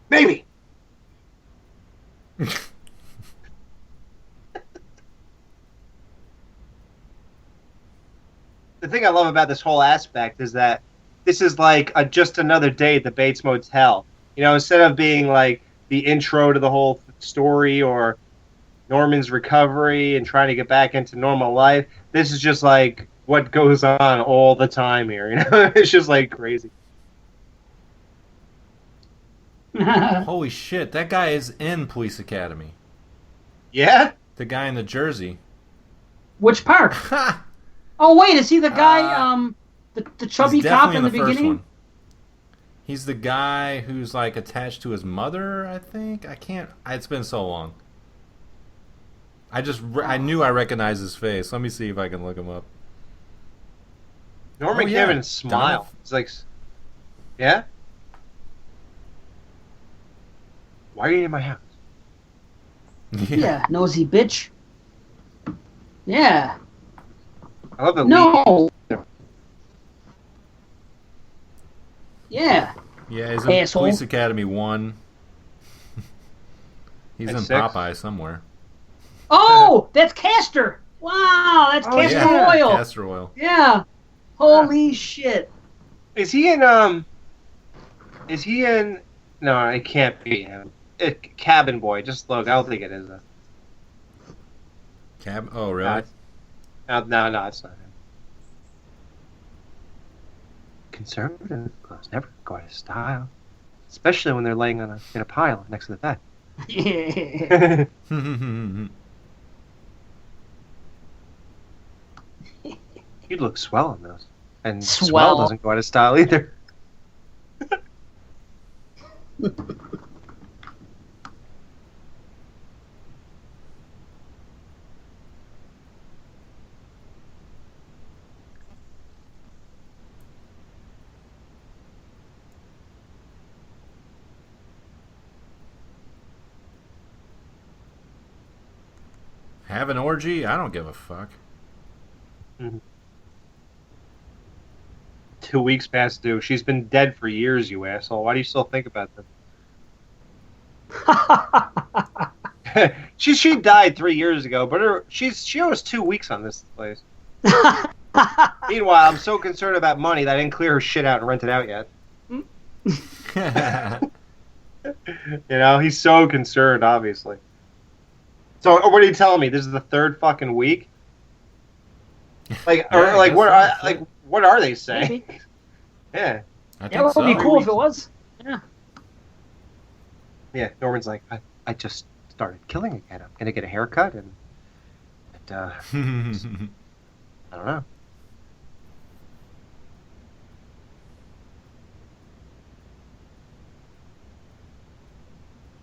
Baby! The thing I love about this whole aspect is that this is like just another day at the Bates Motel. You know, instead of being like the intro to the whole story or Norman's recovery and trying to get back into normal life, this is just like what goes on all the time here. You know, it's just like crazy. Holy shit, that guy is in Police Academy. Yeah? The guy in the jersey. Which part? Ha! Oh wait, is he the guy? The chubby He's cop definitely in the first beginning? one. He's the guy who's like attached to his mother, I think. I can't. It's been so long. I knew I recognized his face. Let me see if I can look him up. Norman Oh, yeah. Kevin smile. It's like, yeah? Why are you in my house? Yeah, nosy bitch. Yeah. I love the lead. No. Yeah. Yeah, he's in Asshole. Police Academy 1. He's And in 6? Popeye somewhere. Oh, that's Castor. Wow, that's Oh, castor Yeah, oil. castor oil. Yeah. Holy shit. Is he in? No, it can't be him. Cabin Boy. Just look. I don't think it is. Oh, really? No, it's not him. Conservative clothes never go out of style, especially when they're laying in a pile next to the bed. Yeah. You'd look swell in those. And swell Swell. doesn't go out of style either. Have an orgy? I don't give a fuck. 2 weeks past due. She's been dead for years, you asshole. Why do you still think about them? She died 3 years ago, but she owes 2 weeks on this place. Meanwhile, I'm so concerned about money that I didn't clear her shit out and rent it out yet. He's so concerned, obviously. So, what are you telling me? This is the third fucking week? What are they saying? Yeah. I think That would so. be cool if it was. Yeah. Yeah, Norman's like, I just started killing again. I'm gonna get a haircut and I don't know.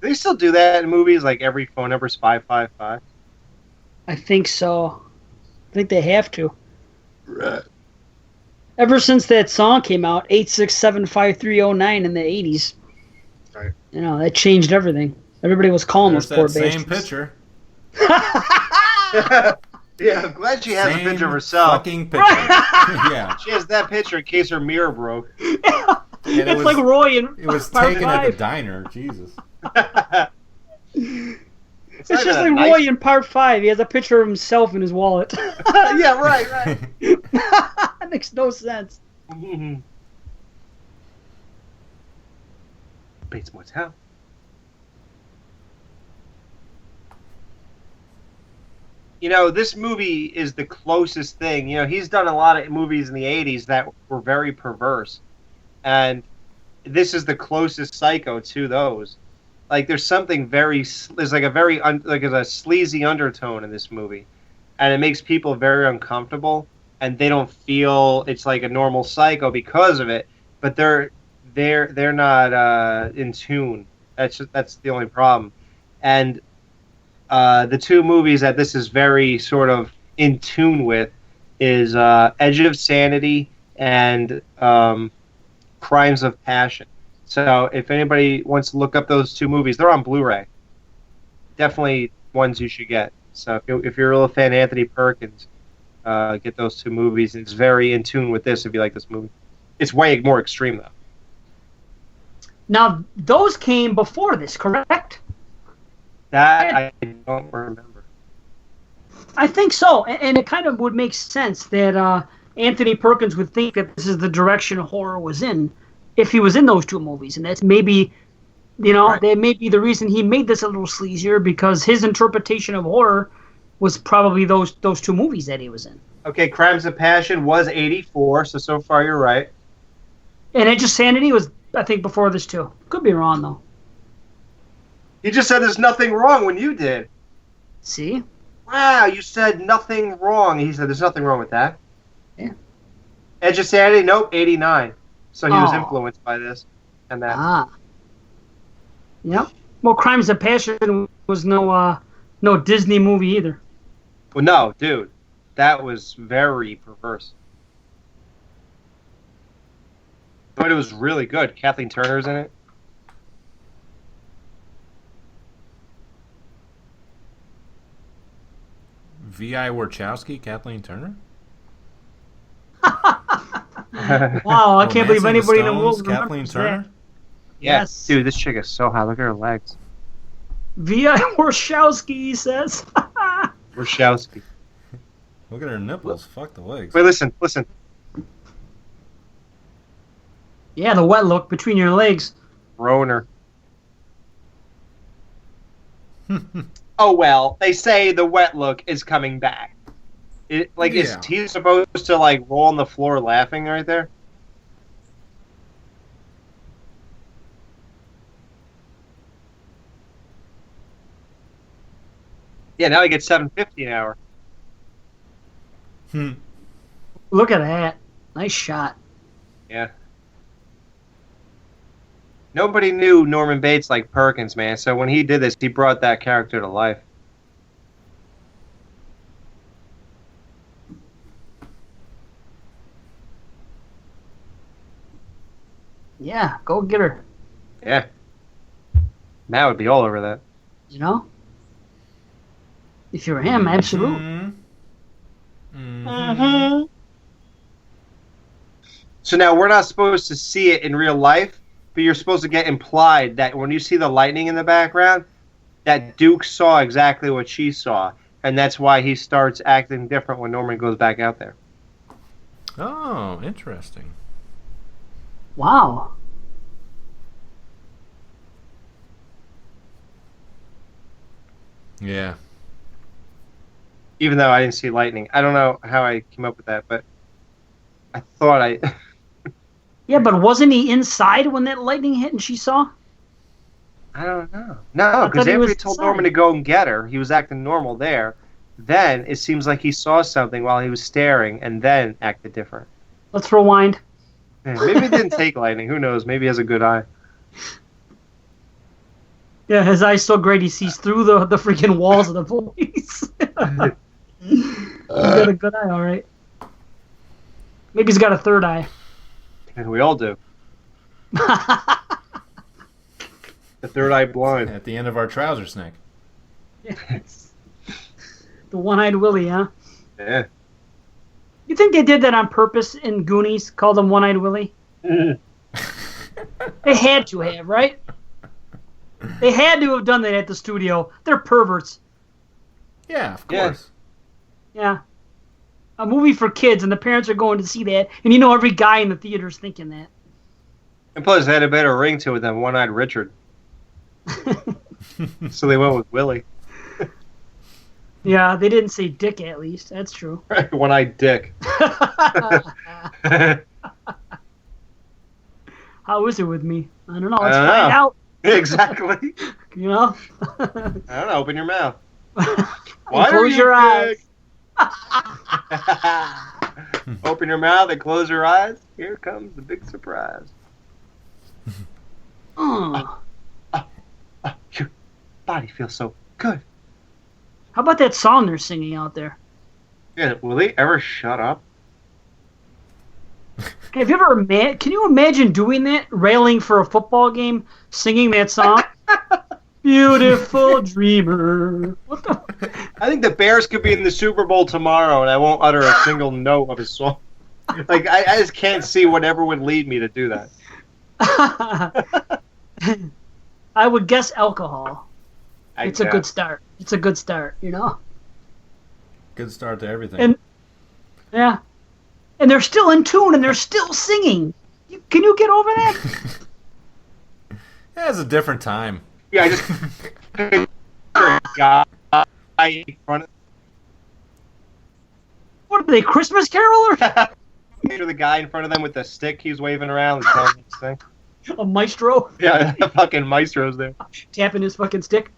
Do they still do that in movies? Like every phone number's 555? I think so. I think they have to. Right. Ever since that song came out, 8675309 in the 80s. Right. That changed everything. Everybody was calling There's those poor that same bastards. picture. Yeah, I'm glad she has a Same picture of herself. fucking picture. Yeah. She has that picture in case her mirror broke. And It's like Roy in It was part taken at the 5. diner. Jesus. It's just like Roy in part 5. He has a picture of himself in his wallet. Yeah, right. That makes no sense. Bates Motel. This movie is the closest thing. He's done a lot of movies in the 80s that were very perverse. And this is the closest Psycho to those. Like, there's something there's like a very, a sleazy undertone in this movie. And it makes people very uncomfortable. And they don't feel it's like a normal Psycho because of it. But they're not in tune. That's the only problem. And the two movies that this is very sort of in tune with is Edge of Sanity and Crimes of Passion. So if anybody wants to look up those two movies, they're on Blu-ray. Definitely ones you should get. So if you're a real fan of Anthony Perkins, get those two movies. It's very in tune with this if you like this movie. It's way more extreme, though. Now, those came before this, correct? That I don't remember. I think so. And it kind of would make sense that Anthony Perkins would think that this is the direction horror was in if he was in those two movies. And that's maybe, Right. that may be the reason he made this a little sleazier, because his interpretation of horror was probably those two movies that he was in. Okay, Crimes of Passion was 84, so far you're right. And Edge of Sanity was, I think, before this too. Could be wrong, though. You just said there's nothing wrong when you did. See? Wow, you said nothing wrong. He said there's nothing wrong with that. Yeah. Edge of Sanity, nope, 89. So he was Oh. influenced by this and that. Ah. Yep. Well, Crimes of Passion was no Disney movie either. Well, no, dude. That was very perverse. But it was really good. Kathleen Turner's in it. V.I. Warchowski, Kathleen Turner? Wow, I can't believe Romancing anybody in the Stones, world Kathleen remembers Turner? that. Yeah. Yes. Dude, this chick is so hot. Look at her legs. V.I. Warshawski, he says. Warshawski. Look at her nipples. Fuck the legs. Wait, listen. Yeah, the wet look between your legs. Roner. Oh well, they say the wet look is coming back. Is he supposed to like roll on the floor laughing right there? Yeah, now he gets $7.50 an hour. Look at that. Nice shot. Yeah. Nobody knew Norman Bates like Perkins, man. So when he did this, he brought that character to life. Yeah, go get her. Yeah. Matt would be all over that. You know? If you're him, absolutely. So now we're not supposed to see it in real life, but you're supposed to get implied that when you see the lightning in the background, that Duke saw exactly what she saw, and that's why he starts acting different when Norman goes back out there. Oh, interesting. Wow. Yeah. Even though I didn't see lightning. I don't know how I came up with that, but I thought I... Yeah, but wasn't he inside when that lightning hit and she saw? I don't know. No, because after he told Norman to go and get her, he was acting normal there. Then it seems like he saw something while he was staring and then acted different. Let's rewind. Yeah, maybe it didn't take lightning. Who knows? Maybe he has a good eye. Yeah, his eye's so great he sees through the freaking walls of the police. He's got a good eye, all right. Maybe he's got a third eye. And we all do. The third eye blind. At the end of our trouser snake. Yes. The one-eyed Willie, huh? Yeah. You think they did that on purpose in Goonies? Called him One-Eyed Willie? They had to have, right? They had to have done that at the studio. They're perverts. Yeah, of course. Yeah. A movie for kids, and the parents are going to see that, and you know every guy in the theater's thinking that. And plus, it had a better ring to it than One-Eyed Richard. So they went with Willie. Yeah, they didn't say Dick, at least. That's true. One-Eyed Dick. How is it with me? I don't know. Let's find out. Exactly. You know? I don't know. Open your mouth. Why close your eyes. Open your mouth and close your eyes. Here comes the big surprise. Your body feels so good. How about that song they're singing out there? Yeah, will they ever shut up? Have you ever can you imagine doing that? Railing for a football game, singing that song? Beautiful dreamer. What the? I think the Bears could be in the Super Bowl tomorrow, and I won't utter a single note of his song. Like I just can't see whatever would lead me to do that. I would guess alcohol. It's guess. a good start. It's a good start, you know. Good start to everything. And yeah, and they're still in tune, and they're still singing. Can you get over that? Yeah, it's a different time. Yeah, I just picture a guy in front of. What are they, Christmas carolers? Picture the guy in front of them with the stick he's waving around and telling him this thing. A maestro Yeah, the fucking maestro's there. tapping his fucking stick.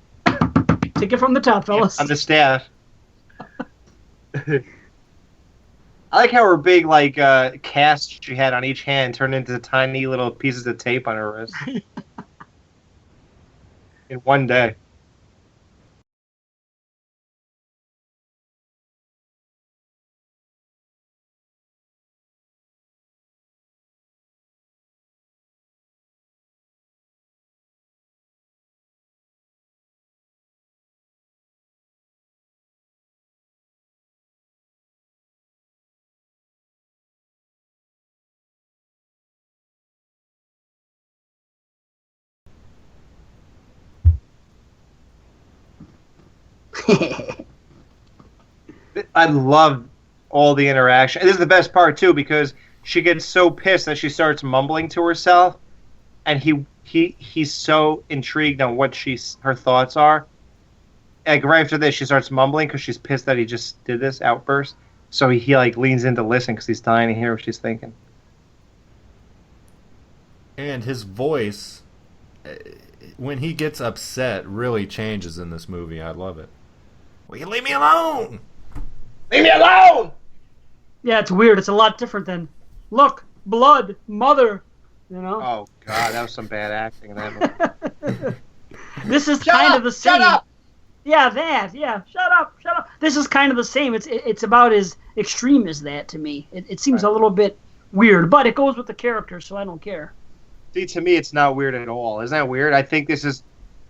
Take it from the top, fellas. On the staff. I like how her big cast she had on each hand turned into tiny little pieces of tape on her wrist. In one day. I love all the interaction. And this is the best part too, because she gets so pissed that she starts mumbling to herself, and he's so intrigued on what her thoughts are. Like right after this, she starts mumbling because she's pissed that he just did this outburst. So he like leans in to listen because he's dying to hear what she's thinking. And his voice, when he gets upset, really changes in this movie. I love it. Will you leave me alone? Leave me alone! Yeah, it's weird. It's a lot different than, look, blood, mother, you know? Oh, God, that was some bad acting in that movie. This is kind of the same. Shut up! Yeah, that. Yeah, shut up. This is kind of the same. It's about as extreme as that to me. It seems a little bit weird, but it goes with the character, so I don't care. See, to me, it's not weird at all. Isn't that weird? I think this is...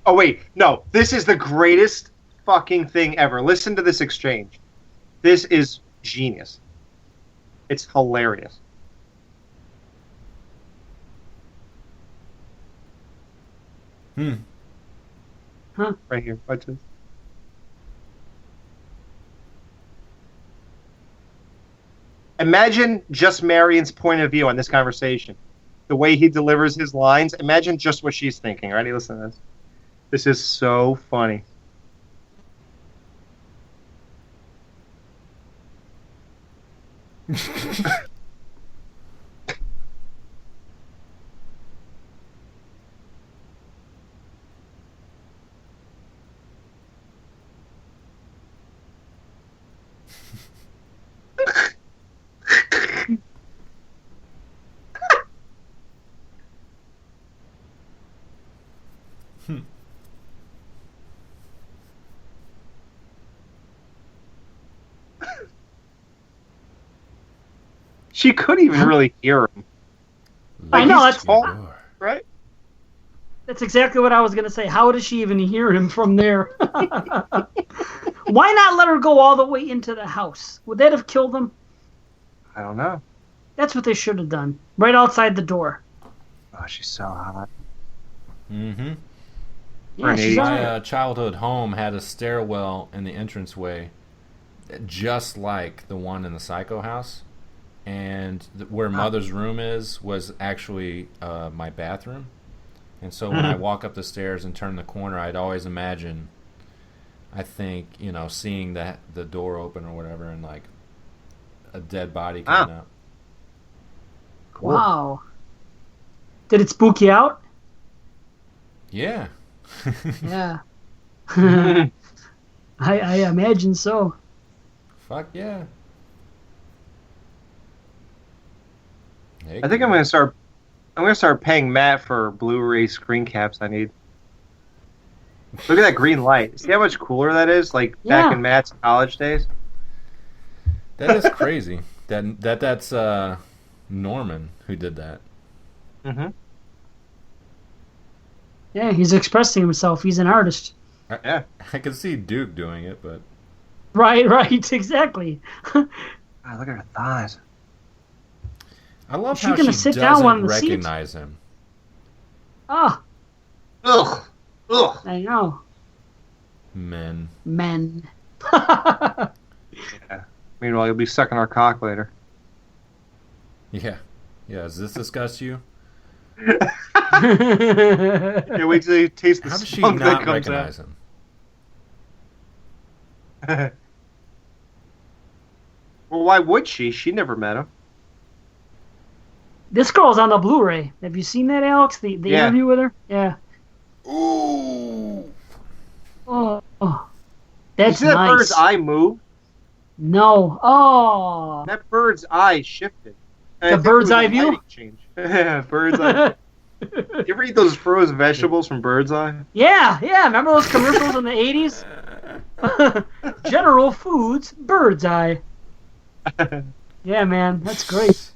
Oh, wait. No, this is the greatest fucking thing ever. Listen to this exchange. This is genius. It's hilarious. Huh? Right here. Watch this. Imagine just Marion's point of view on this conversation. The way he delivers his lines. Imagine just what she's thinking. Ready? Listen to this. This is so funny. She couldn't even really hear him. I know, He's tall, right? That's exactly what I was going to say. How does she even hear him from there? Why not let her go all the way into the house? Would that have killed him? I don't know. That's what they should have done. Right outside the door. Oh, she's so hot. Mm-hmm. Yeah, she's all right. My childhood home had a stairwell in the entranceway, just like the one in the Psycho house. And where Mother's room was actually my bathroom. And so when I walk up the stairs and turn the corner, I'd always imagine, I think, seeing the door open or whatever, and like a dead body coming out. Cool. Wow. Did it spook you out? Yeah. Yeah. I imagine so. Fuck yeah. I think I'm gonna start paying Matt for Blu-ray screen caps I need. Look at that green light. See how much cooler that is? Like back in Matt's college days. That is crazy. That's Norman who did that. Mm-hmm. Yeah, he's expressing himself. He's an artist. Yeah. I could see Duke doing it, but Right, exactly. God, look at her thighs. I love Is she how gonna she sit down on doesn't the seat? recognize him. Ah, Ugh. I know. Men. Men. Yeah. Meanwhile, you'll be sucking our cock later. Yeah. Yeah, does this disgust you? Yeah, wait till you taste the How does she spunk that not comes recognize him? out. Well, why would she? She never met him. This girl's on the Blu-ray. Have you seen that, Alex? The Yeah. interview with her? Yeah. Ooh. Oh, You that's see that nice. bird's eye move? No. Oh. That bird's eye shifted. And I The think it bird's was a eye view? lighting change. Yeah, bird's eye. You ever eat those frozen vegetables from Bird's Eye? Yeah. Remember those commercials in the 80s? General Foods, Bird's Eye. Yeah, man, that's great.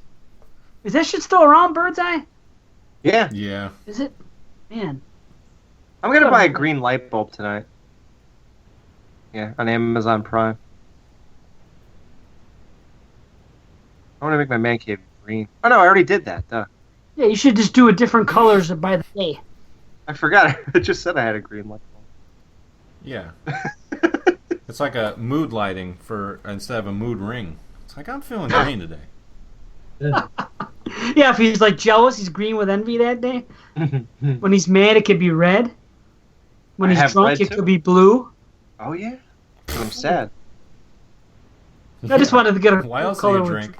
Is that shit still around, Bird's Eye? Yeah. Yeah. Is it? Man. I'm going to buy a green light bulb tonight. Yeah, on Amazon Prime. I want to make my man cave green. Oh, no, I already did that. Duh. Yeah, you should just do it different colors by the day. I forgot. I just said I had a green light Yeah. It's like a mood lighting instead of a mood ring. It's like, I'm feeling green today. Yeah, if he's like jealous, he's green with envy that day. When he's mad, it could be red. When I he's have drunk, red it too. could be blue. Oh, yeah? I'm sad. I just wanted to get a Why else do color you with-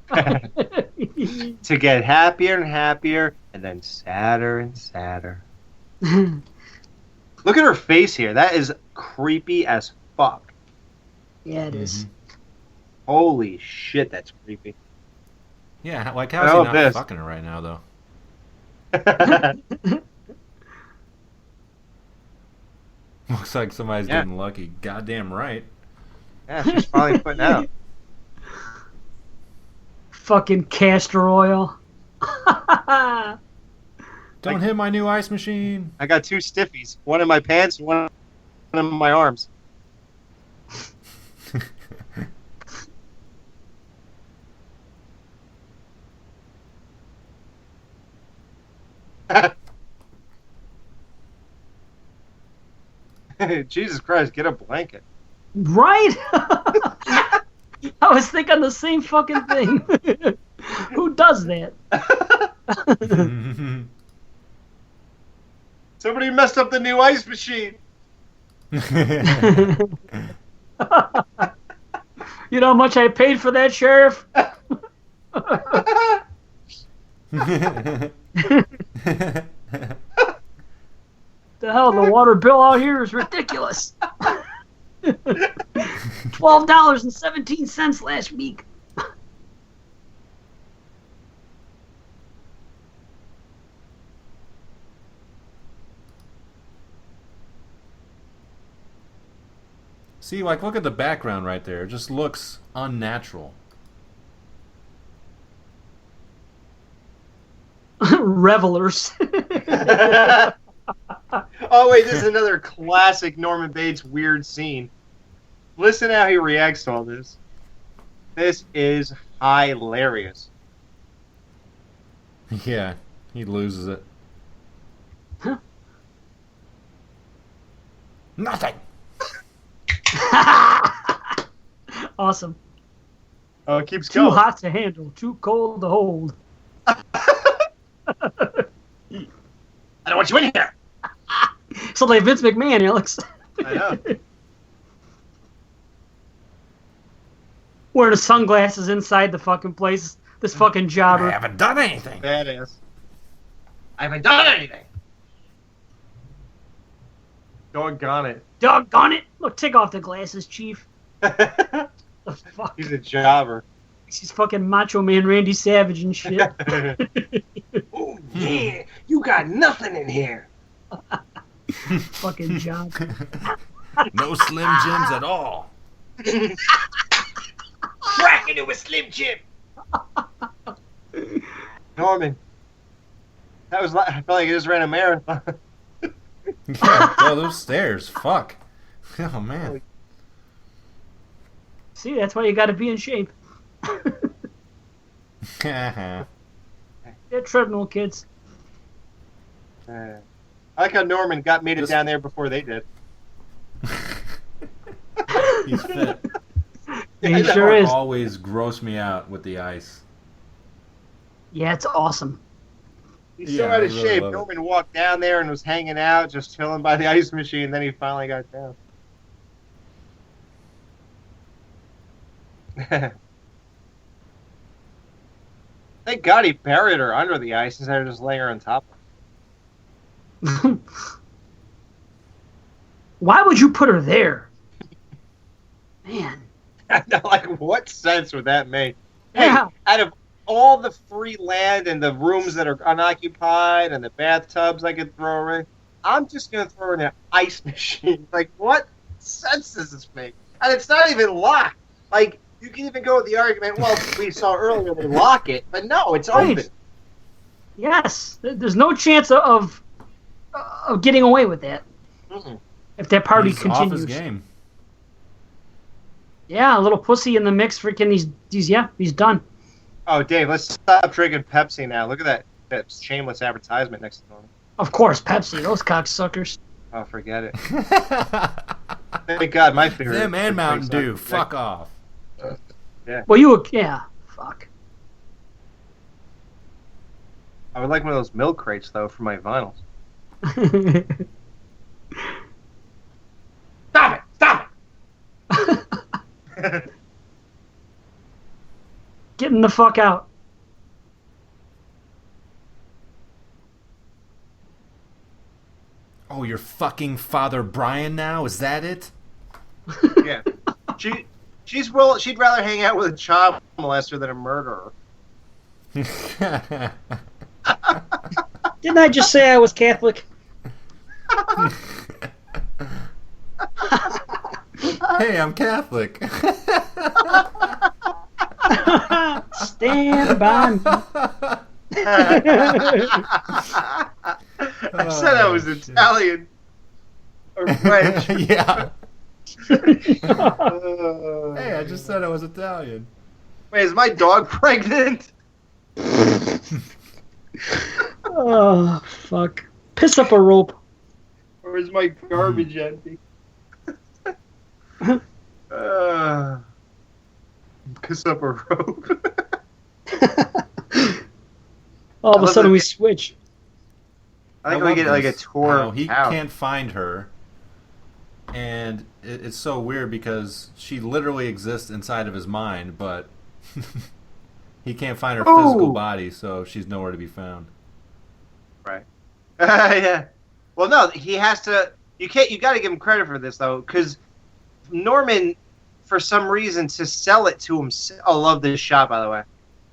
drink? To get happier and happier, and then sadder and sadder. Look at her face here. That is creepy as fuck. Yeah, it is. Holy shit, that's creepy. Yeah, like, how's Oh, he not this. fucking her right now, though? Looks like somebody's Yeah. getting lucky. Goddamn right. Yeah, she's finally putting out. Fucking castor oil. Don't hit my new ice machine. I got 2 stiffies. One in my pants and one in my arms. Jesus Christ, get a blanket. Right? I was thinking the same fucking thing. Who does that? Somebody messed up the new ice machine. You know how much I paid for that, Sheriff? The hell, the water bill out here is ridiculous. $12.17 last week. See, like, look at the background right there. It just looks unnatural. Revelers. Oh, wait, this is another classic Norman Bates weird scene. Listen how he reacts to all this. This is hilarious. Yeah, he loses it. Nothing. Awesome. Oh, it keeps Too going. hot to handle, too cold to hold. I don't want you in here. So like Vince McMahon, Alex. I know. Wearing his sunglasses inside the fucking place. This fucking I jobber. haven't done anything. Badass. I haven't done anything. Doggone it. Doggone it! Look, take off the glasses, Chief. The fuck? He's a jobber. He's fucking Macho Man Randy Savage and shit. Oh, yeah. You got nothing in here. Fucking job. No Slim Jims at all. Crack into a Slim Jim. Norman. That was like, I felt like I just ran a marathon. Yeah, oh, those stairs. Fuck. Oh, man. See, that's why you gotta be in shape. He's They're treadmill kids. I like how Norman made it down there before they did. fit. Yeah, he sure is. Always gross me out with the ice. Yeah, it's awesome. He's Yeah, so out I of really shape. love it. Norman walked down there and was hanging out, just chilling by the ice machine. Then he finally got down. Thank God he buried her under the ice instead of just laying her on top of her. Why would you put her there? Man. Like, what sense would that make? Hey, Yeah. out of all the free land and the rooms that are unoccupied and the bathtubs I could throw her in, I'm just going to throw her in an ice machine. Like, what sense does this make? And it's not even locked. Like, you can even go with the argument, well, we saw earlier they lock it, but no, it's Right. open. Yes. There's no chance of getting away with that. Mm-mm. If that party He's continues. off his game. Yeah, a little pussy in the mix. Freaking, he's done. Oh, Dave, let's stop drinking Pepsi now. Look at that shameless advertisement next to Norman. Of course, Pepsi. Those cocksuckers. Oh, forget it. Thank God, my favorite. Them and Mountain Dew. Fuck off. Well, you were, yeah. Fuck. I would like one of those milk crates though for my vinyls. Stop it! Stop it! Getting the fuck out. Oh, you're fucking Father Brian now? Is that it? Yeah. She'd rather hang out with a child molester than a murderer. Didn't I just say I was Catholic? Hey, I'm Catholic. Stand by me. I said I was Italian or French. Yeah. Hey, I just said I was Italian. Wait, is my dog pregnant? Oh, fuck. Piss up a rope. Or is my garbage empty? Piss up a rope. All of a sudden we switch. I think we get like a tour. He out. can't find her, and it's so weird because she literally exists inside of his mind, but he can't find her physical body, so she's nowhere to be found. Right. Yeah. Well, no, he has to. You can't. You got to give him credit for this though, because Norman, for some reason, to sell it to him. I love this shot, by the way.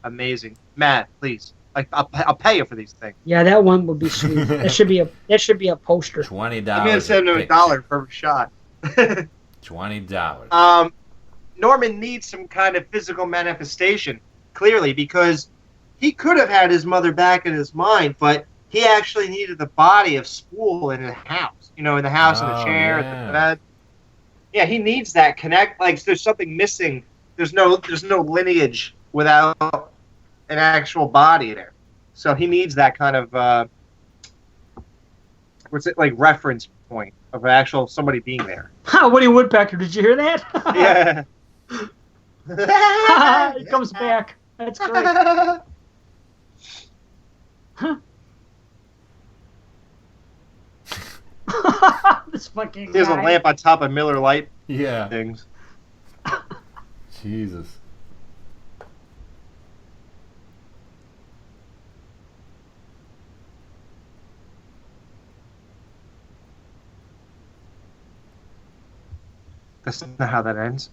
Amazing, Matt. Please. Like, I'll pay you for these things. Yeah, that one would be sweet. That should be a $20. $20. I'm gonna send him $1 per shot. $20. Norman needs some kind of physical manifestation, clearly, because he could have had his mother back in his mind, but he actually needed the body of Spool in the house. You know, in the house, in the chair, in the bed. Yeah, he needs that connect. Like, there's something missing. There's no lineage without an actual body there. So he needs that kind of reference point of actual somebody being there. Woody Woodpecker, did you hear that? Yeah. He comes back. That's great. This fucking There's guy. a lamp on top of Miller Lite Yeah. things. Jesus. That's not how that ends.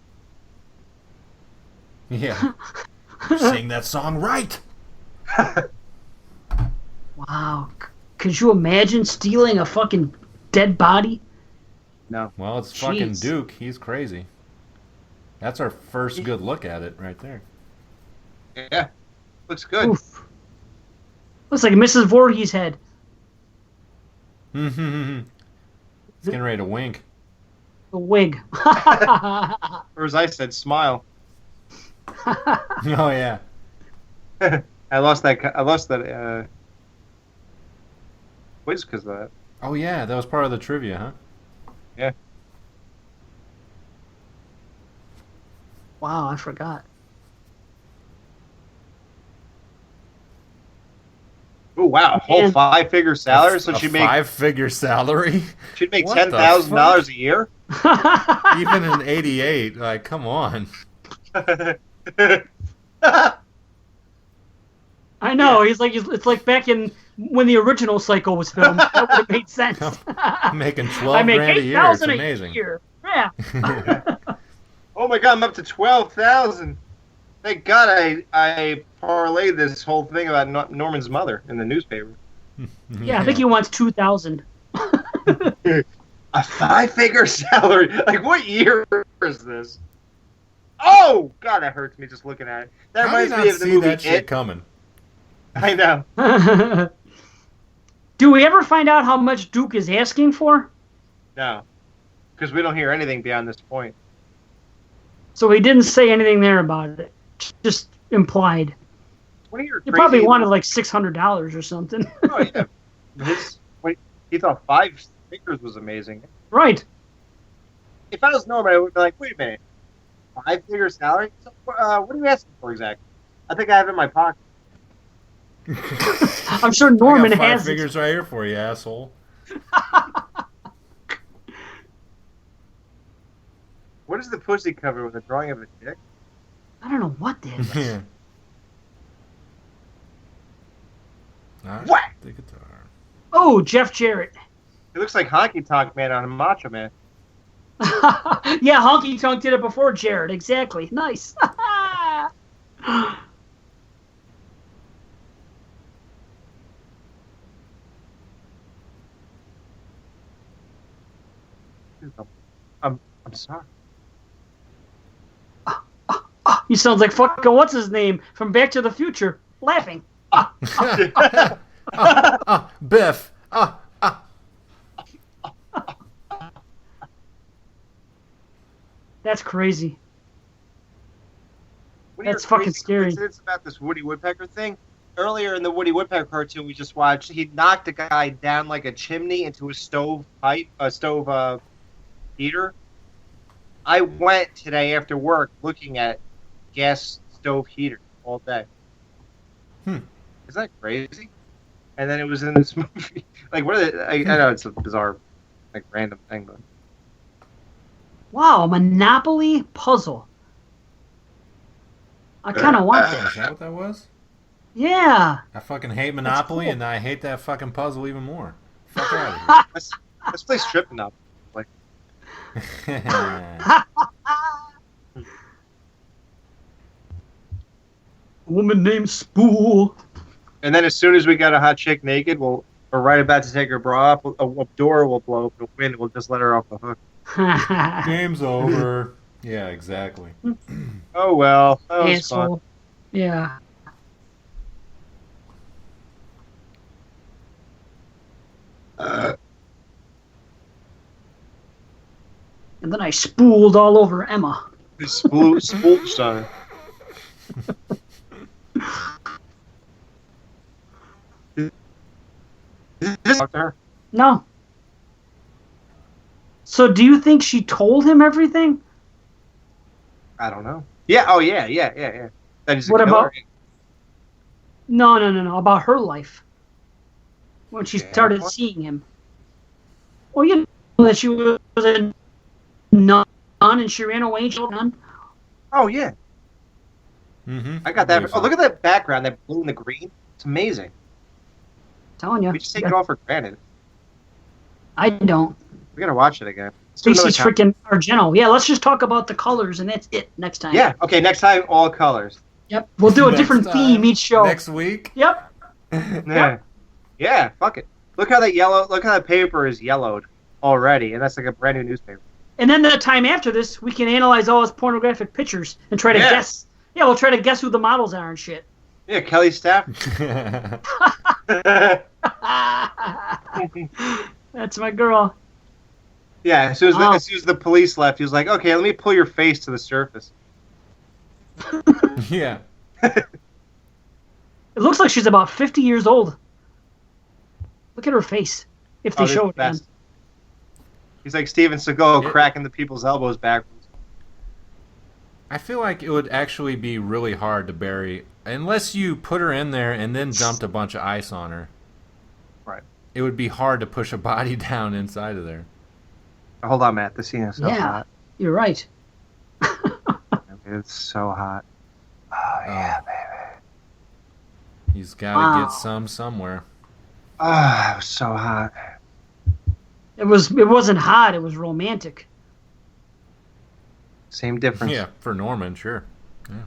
Yeah. Sing that song right. Wow. Could you imagine stealing a fucking dead body? No. Well, it's fucking Jeez. Duke. He's crazy. That's our first good look at it right there. Yeah. Looks good. Oof. Looks like Mrs. Voorhees' head. He's getting ready to wink. The wig. Or as I said, smile. Oh, yeah. I lost that. Quiz because of that. Oh, yeah. That was part of the trivia, huh? Yeah. Wow, I forgot. Oh wow, whole Man. 5-figure salary. So she'd make 5-figure salary. she'd make What the $10,000 a year. Even in '88, like, come on. I know. He's like it's like back in when the original Psycho was filmed. That would have made sense. I'm making I 12 make grand a year. It's $8,000 a amazing. year. Yeah. Oh my god, I'm up to 12,000. Thank God I parlayed this whole thing about Norman's mother in the newspaper. Yeah, I think he wants 2,000. A 5-figure salary. Like, what year is this? Oh god, that hurts me just looking at it. That How do you reminds not me of the see movie that shit It. coming? I know. Do we ever find out how much Duke is asking for? No, because we don't hear anything beyond this point. So he didn't say anything there about it. Just implied. What are your He crazy? probably wanted like $600 or something. Oh yeah. He thought 5 figures was amazing. Right. If I was Norman, I would be like, wait a minute. 5-figure salary? So, what are you asking for exactly? I think I have it in my pocket. I'm sure Norman I got 5 has figures right here for you, asshole. What is the pussy cover with a drawing of a dick? I don't know what that is. Yeah. Alright, What? the guitar. Oh, Jeff Jarrett. It looks like Honky Tonk Man on a Macho Man. Yeah, Honky Tonk did it before Jarrett. Exactly. Nice. I'm sorry. He sounds like fucking what's his name from Back to the Future, laughing. Biff. That's crazy. What are your That's fucking crazy scary. coincidence about this Woody Woodpecker thing? Earlier in the Woody Woodpecker cartoon we just watched, he knocked a guy down like a chimney into a stove heater. I went today after work looking at gas stove heater all day. Isn't that crazy? And then it was in this movie. Like, what are they? I know it's a bizarre, like, random thing, but Wow, Monopoly puzzle. I kind of want Is that. that what that was? Yeah. I fucking hate Monopoly, cool. and I hate that fucking puzzle even more. Fuck out of let's play stripping up. here. A woman named Spool. And then as soon as we got a hot chick naked, we're right about to take her bra off, a door will blow up, the wind will just let her off the hook. Game's over. Yeah, exactly. Oh well, that was fun. Asshole. Yeah. And then I spooled all over Emma. Spooled on her. Talk to her. No. So do you think she told him everything? I don't know. Yeah. Oh yeah. That is a What killer. about- No. About her life. When she started what? seeing him. Well, you know that she was a nun and she ran away and she was a nun. Oh yeah. Mm-hmm. I got that. Oh, look at that background, that blue and the green. It's amazing. Telling you. We just take it all for granted. I don't. We gotta watch it again. Let's do another Stacey's time. freaking Argento. Yeah, let's just talk about the colors and that's it next time. Yeah. Okay. Next time, all colors. Yep. We'll do a Next different time. theme each show. Next week. Yep. Yeah. Yeah. Fuck it. Look how that yellow. Look how that paper is yellowed already, and that's like a brand new newspaper. And then the time after this, we can analyze all his pornographic pictures and try to Yeah. guess. Yeah, we'll try to guess who the models are and shit. Yeah. Kelly Staff. That's my girl. Yeah, as soon as, Wow. as soon as the police left, he was like, okay, let me pull your face to the surface. Yeah. It looks like she's about 50 years old. Look at her face. If they Oh, this show is it, man. best. He's like Steven Seagal Yeah. cracking the people's elbows backwards. I feel like it would actually be really hard to bury, unless you put her in there and then dumped a bunch of ice on her. Right. It would be hard to push a body down inside of there. Hold on, Matt. The scene is so Yeah. hot. You're right. It's so hot. Oh, yeah, baby. He's got to Wow. get some somewhere. Oh, it was so hot. It wasn't hot. It was romantic. Same difference. Yeah, for Norman, sure. Yeah.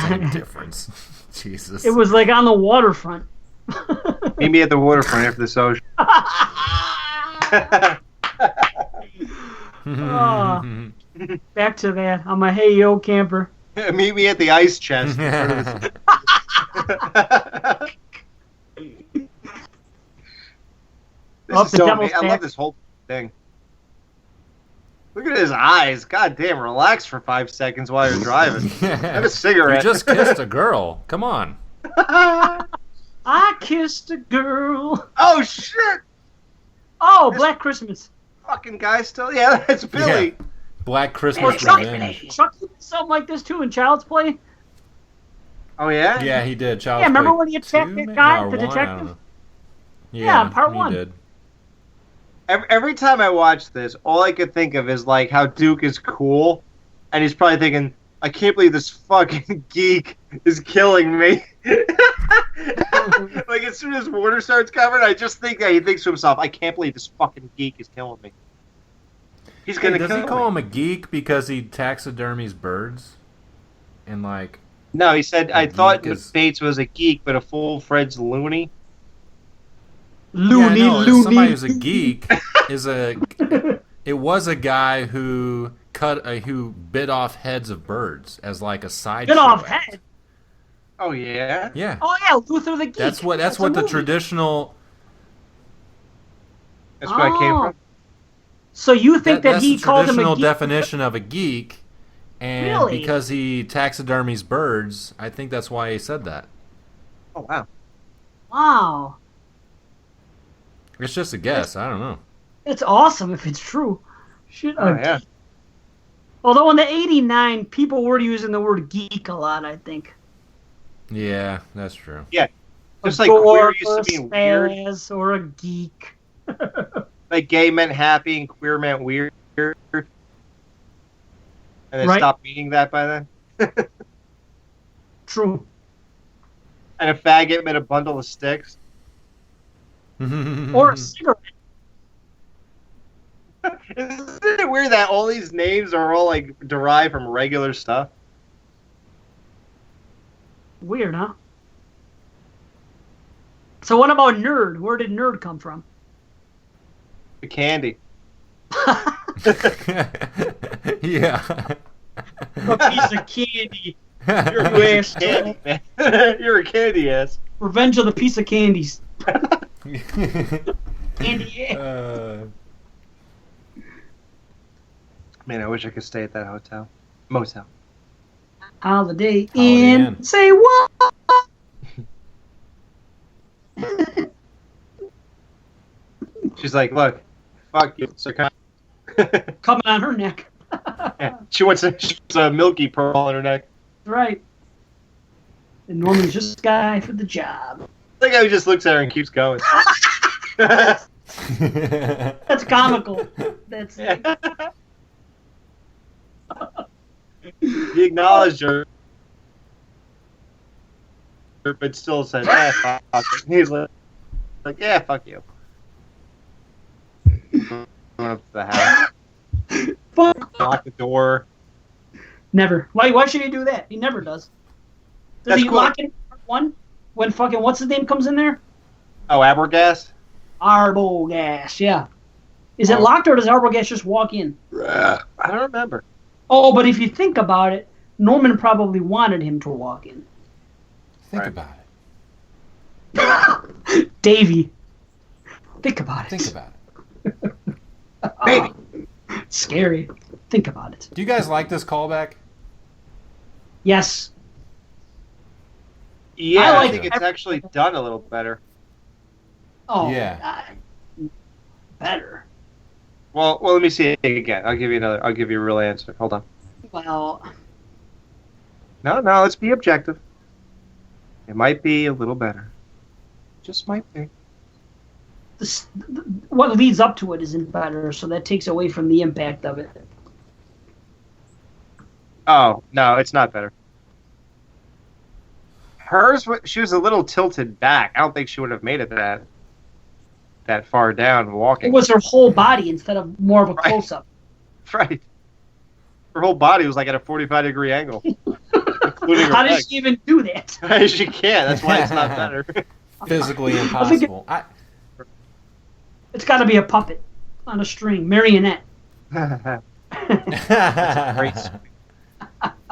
Same difference. Jesus. It was like on the waterfront. Meet me at the waterfront after the social. Oh. Back to that. I'm a hey yo camper. Meet me at the ice chest. This Oh, is the so devil's amazing. I love back. this whole thing. Look at his eyes. God damn, relax for 5 seconds while you're driving. Have a You cigarette. just kissed a girl. Come on. I kissed a girl. Oh, shit! Oh, Black Christmas. Fucking guy still. Yeah, that's Billy. Black Or Christmas Chuck, Revenge. Chuck did something like this too in Child's Play. Oh yeah. Yeah, he did. Child's Yeah, remember Play when he attacked 2, that maybe? guy, No, the 1? I detective? don't know. Yeah, part he 1. did. Every time I watch this, all I could think of is like how Duke is cool, and he's probably thinking, "I can't believe this fucking geek is killing me." Like as soon as water starts coming, I just think that he thinks to himself, "I can't believe this fucking geek is killing me." He's gonna Does kill he call me. him a geek because he taxidermies birds? And like, No, he said, "I geek thought is- Bates was a geek, but a full-fledged loony." Loony, yeah, no, loony. somebody who's a geek is a. It was a guy who who bit off heads of birds as like a side. Bit off head. Oh yeah. Yeah, Oh yeah, Luther the Geek. that's what a the movie. traditional. That's where I came Oh. from. So you think that That's he the called him a traditional geek? definition of a geek, and Really? because he taxidermies birds, I think that's why he said that. Oh wow. Wow, It's just a guess. I don't know. it's awesome if it's true. Shit. Oh yeah. Although in the '89, people were using the word geek a lot. I think. Yeah, that's true. Just A like queer dwarf, used to be a weird. spaz, or a geek. Like gay meant happy and queer meant weird. And they Right. stopped meaning that by then. True. And a faggot meant a bundle of sticks. Or a cigarette. Isn't it weird that all these names are all like derived from regular stuff? Weird, huh? So what about nerd? Where did nerd come from? The candy. Yeah. A piece of candy. You're You a asshole. candy, man. You're a candy ass. Revenge of the piece of candies. Candy, yeah. Man, I wish I could stay at that hotel. Motel. Holiday Holiday Inn. Inn. Say what? She's like, look, fuck you. So Coming on her neck. yeah. She wants a Milky Pearl on her neck. Right. And Norman's just a guy for the job. I think he just looks at her and keeps going. That's comical. That's He acknowledged her, but still said, fuck it. He's like, yeah, fuck you. Going up to the house. fuck. Lock the door. Never. Why should he do that? He never does. Does That's he cool. lock it in part 1? When fucking what's his name comes in there? Oh, Abergast? Arbogast, yeah. Is it Oh. locked or does Arbogast just walk in? I don't remember. Oh, but if you think about it, Norman probably wanted him to walk in. Think Right. about Davey. Think about it. it. Think about it. Baby. Scary. Think about it. Do you guys like this callback? Yes. Yeah, I I, like think it's every- actually done a little better. Oh, Yeah. better. Well, let me see it again. I'll give you a real answer. Hold on. Well, No, let's be objective. It might be a little better. Just might be. what leads up to it isn't better, so that takes away from the impact of it. Oh, no, it's not better. Hers, she was a little tilted back. I don't think she would have made it that far down It walking. was her whole body instead of more of a Right. close-up. Right. Her whole body was like at a 45-degree angle, including her How did legs. she even do that? She can't. That's why it's not better. Physically impossible. It's got to be a puppet on a string, marionette. That's Great.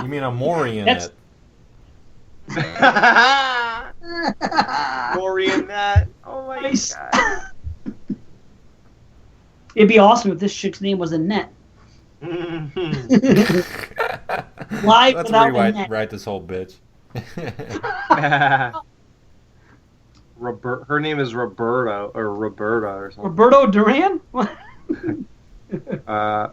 You mean a marionette? Glory in that. Oh my Nice. god. It'd be awesome if this chick's name was Annette. Live Let's without Annette. write this whole bitch. Her name is Roberta or something. Roberto Duran? Roberta.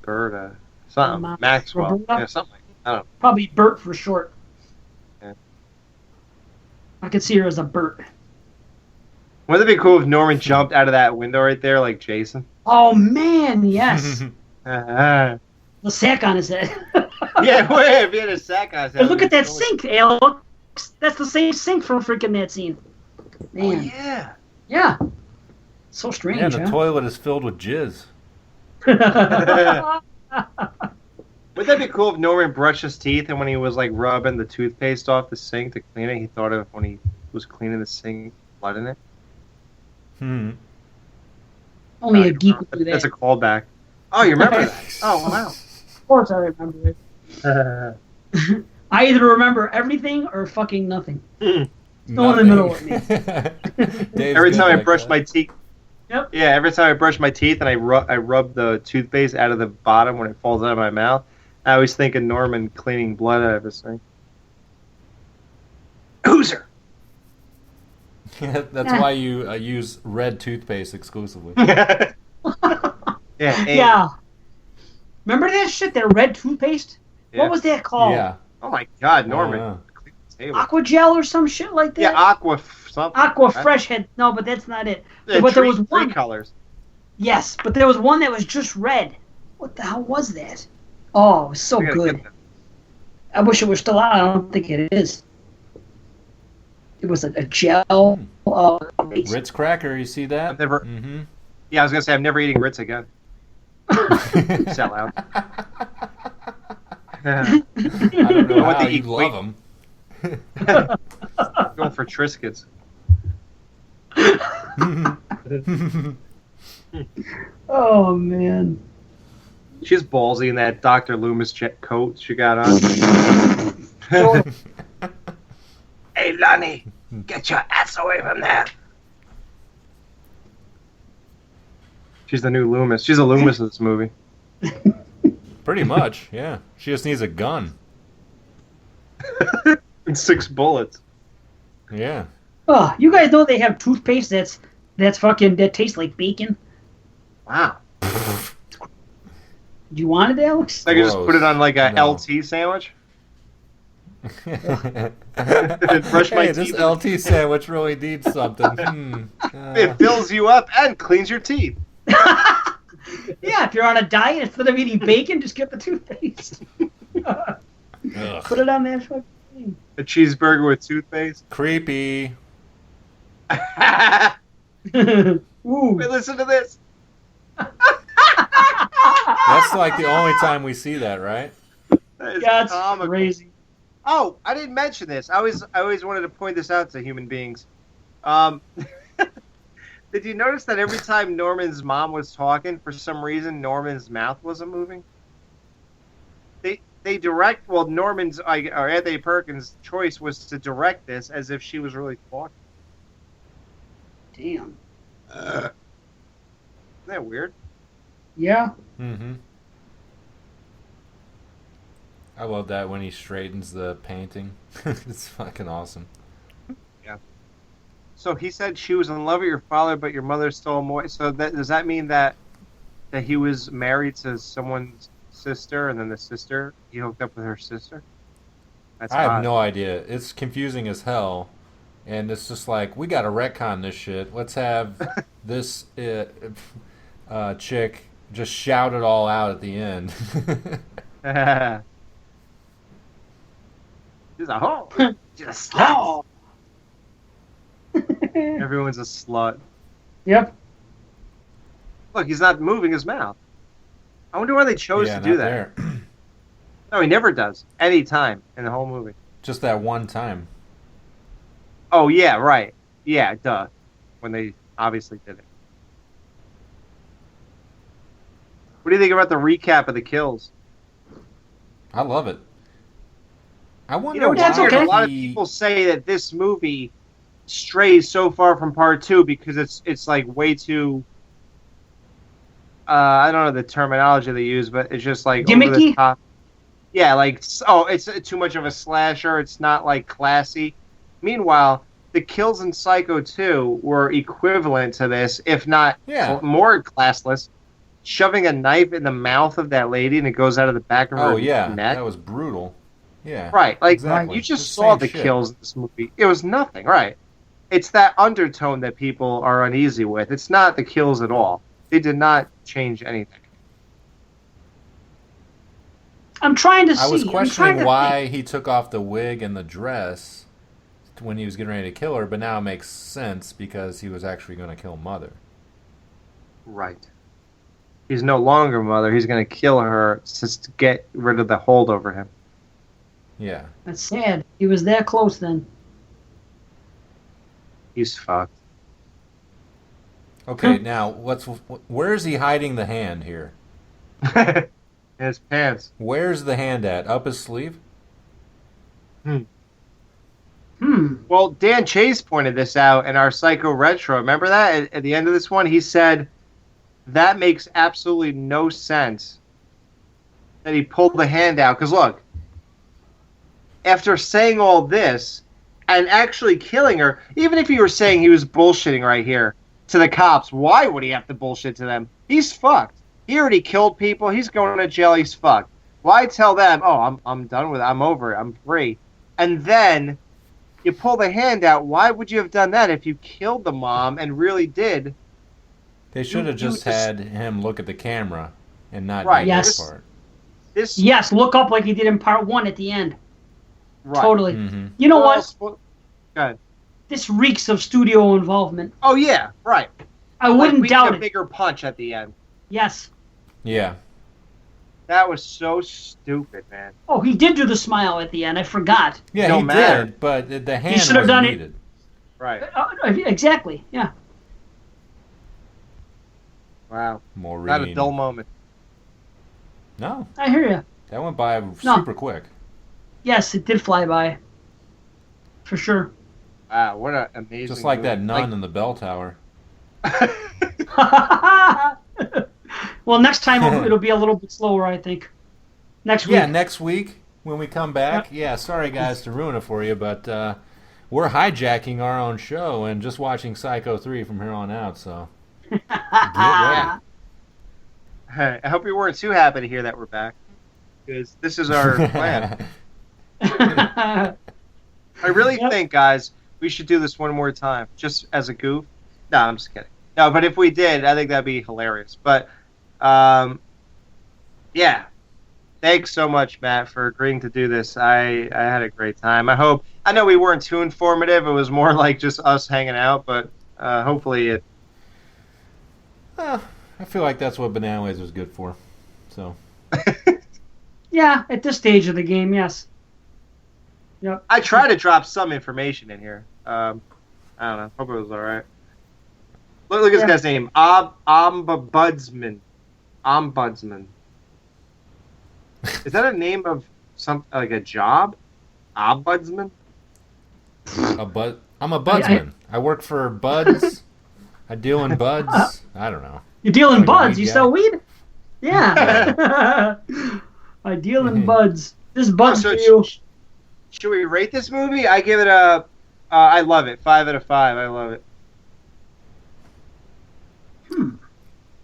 Roberta. Something. Maxwell. Roberta? Yeah, something like that. I don't know. Probably Bert for short. Yeah. I could see her as a Bert. Wouldn't it be cool if Norman jumped out of that window right there like Jason? Oh, man, yes. Yeah, The sack on his head. wait, if he had a sack on his head. And look at that sink, Alex. That's the same sink from freaking that scene. Oh, Man. yeah. Yeah. So strange, Yeah, the huh? toilet is filled with jizz. Wouldn't that be cool if Norman brushed his teeth and when he was like rubbing the toothpaste off the sink to clean it, he thought of when he was cleaning the sink, blood in it? Only a geek would do that. That's a callback. Oh, you remember that? Oh, wow. Of course I remember it. I either remember everything or fucking nothing. No in the middle with me. Every time I brush my teeth. Yep. Yeah, every time I brush my teeth and I rub the toothpaste out of the bottom when it falls out of my mouth, I always think of Norman cleaning blood out of his sink. Hooser. That's why you use red toothpaste exclusively. Yeah. Yeah. Remember that shit, that red toothpaste? Yeah. What was that called? Yeah. Oh my God, Norman. Oh, Clean the table. Aqua Gel or some shit like that? Yeah, Aqua something. Aqua Fresh had... No, but that's not it. Yeah, but there three, was one... three colors. Yes, but there was one that was just red. What the hell was that? Oh, it was so I gotta good. get that. I wish it was still out. I don't think it is. It was a gel. Ritz cracker, you see that? I've never. Mm-hmm. Yeah, I was gonna say I'm never eating Ritz again. Sell out. I don't know What how they you eat, love them. Going for Triscuits. Oh, man. She's ballsy in that Dr. Loomis coat she got on. Hey, Lonnie, get your ass away from there. She's the new Loomis. She's a Loomis in this movie. Pretty much, yeah. She just needs a gun. And 6 bullets. Yeah. Oh, you guys know they have toothpaste that tastes like bacon? Wow. Do you want it, Alex? I could just put it on like a No. LT sandwich. Brush my this teeth. LT sandwich really needs something. It fills you up and cleans your teeth. Yeah, if you're on a diet, instead of eating bacon, just get the toothpaste. Ugh. Put it on that fucking thing. A cheeseburger with toothpaste. Creepy. Ooh. Wait, listen to this. That's like the only time we see that, right? That is That's comical. crazy. Oh, I didn't mention this. I always wanted to point this out to human beings. Did you notice that every time Norman's mom was talking, for some reason Norman's mouth wasn't moving? They direct. Well, Norman's or Anthony Perkins' choice was to direct this as if she was really talking. Damn. Isn't that weird? Yeah. Mm-hmm. I love that when he straightens the painting. It's fucking awesome. So he said she was in love with your father, but your mother stole more. So does that mean that he was married to someone's sister, and then the sister, he hooked up with her sister? That's I have odd. no idea. It's confusing as hell. And it's just like, we got to retcon this shit. Let's have this chick just shout it all out at the end. She's a hoe. She's a slut. Everyone's a slut. Yep. Look, he's not moving his mouth. I wonder why they chose Yeah, to do not that. there. No, he never does. Any time in the whole movie. Just that one time. Oh, yeah, right. Yeah, duh. When they obviously did it. What do you think about the recap of the kills? I love it. I wonder You know what's That's why weird? okay. A lot of people say that this movie strays so far from part 2 because it's like way too I don't know the terminology they use, but it's just like over the Gimmicky? top. Yeah, like it's too much of a slasher. It's not like classy. Meanwhile, the kills in Psycho 2 were equivalent to this, if not Yeah. more classless. shoving a knife in the mouth of that lady and it goes out of the back of her Oh yeah, neck. that was brutal. Yeah. Right, like exactly. you just It's saw same the shit. kills in this movie. It was nothing, right? It's that undertone that people are uneasy with. It's not the kills at all. They did not change anything. I'm trying to see. I was I'm questioning trying to why think. he took off the wig and the dress when he was getting ready to kill her, but now it makes sense because he was actually going to kill Mother. Right. He's no longer Mother. He's going to kill her just to get rid of the hold over him. Yeah. That's sad. He was that close then. He's fucked. Okay, now where is he hiding the hand here? In his pants. Where's the hand at? Up his sleeve? Well, Dan Chase pointed this out in our Psycho Retro. Remember that? At the end of this one, he said, that makes absolutely no sense that he pulled the hand out. Because look, after saying all this and actually killing her, even if he were saying he was bullshitting right here to the cops, why would he have to bullshit to them? He's fucked. He already killed people. He's going to jail. He's fucked. Why tell them, oh, I'm done with it. I'm over it. I'm free. And then you pull the hand out. Why would you have done that if you killed the mom and really did? They should have just had him look at the camera and not Right, do yes. this part. This Yes, look up like he did in part 1 at the end. right. Totally. Mm-hmm. You know Well, what? Go ahead. This reeks of studio involvement. Oh yeah, right. I wouldn't we doubt need a it. bigger punch at the end. Yes. Yeah. That was so stupid, man. Oh, he did do the smile at the end. I forgot. Yeah, Don't he matter. did, but the hand should have wasn't done it. needed. Right. Exactly. Yeah. Wow. Maureen. Not a dull moment. No, I hear you. that went by super quick. Yes, it did fly by. For sure. Wow, what an amazing Just like movie. that nun in the bell tower. Well, next time it'll be a little bit slower, I think. Next week. Yeah, next week when we come back. Yeah, sorry guys to ruin it for you, but we're hijacking our own show and just watching Psycho 3 from here on out, so get ready. I hope you weren't too happy to hear that we're back, because this is our plan. I really think, guys, we should do this one more time, just as a goof. No, I'm just kidding. No, but if we did, I think that'd be hilarious. But, yeah. Thanks so much, Matt, for agreeing to do this. I had a great time. I know we weren't too informative. It was more like just us hanging out, but hopefully it... I feel like that's what BananaLaser is good for. So Yeah, at this stage of the game, yes. Yep. I try to drop some information in here. I don't know. Hope it was all right. Look at this guy's name. Ombudsman. Ombudsman. Is that a name of like a job? Ombudsman? I'm a budsman. I work for Buds. I deal in buds. I don't know. You deal in Like a buds. weed You guy. sell weed? Yeah. I deal in buds. This buds So for you. should we rate this movie? I give it a... I love it. 5 out of 5. I love it.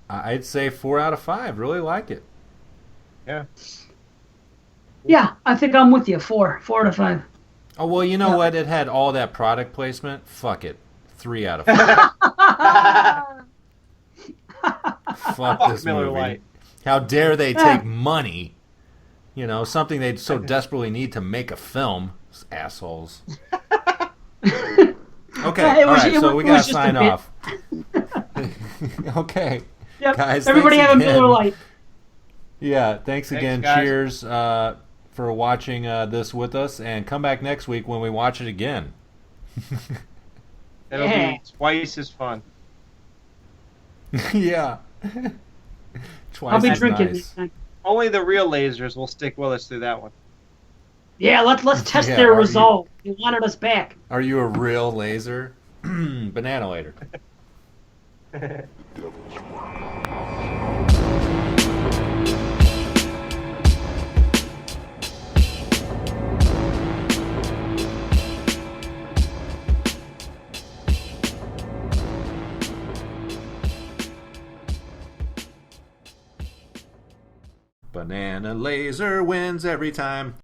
I'd say 4 out of 5. Really like it. Yeah. Yeah, I think I'm with you. 4 out of 5. Oh, well, you know what? It had all that product placement. Fuck it. 3 out of 5. Fuck this Miller movie. Lite. How dare they take money? You know, something they so desperately need to make a film. Those assholes. Okay, It was- all right, it so was we got to just a sign bit. off. Okay. Yep. Guys, Everybody thanks have a again. Miller Lite. Yeah, thanks again. guys. Cheers for watching this with us, and come back next week when we watch it again. It'll Yeah. be twice as fun. Yeah. Twice I'll be as drinking. nice. next time. Only the real lasers will stick with us through that one. Yeah, let's test Yeah, their are you- resolve. They wanted us back. Are you a real laser? Banana later. Banana Laser wins every time.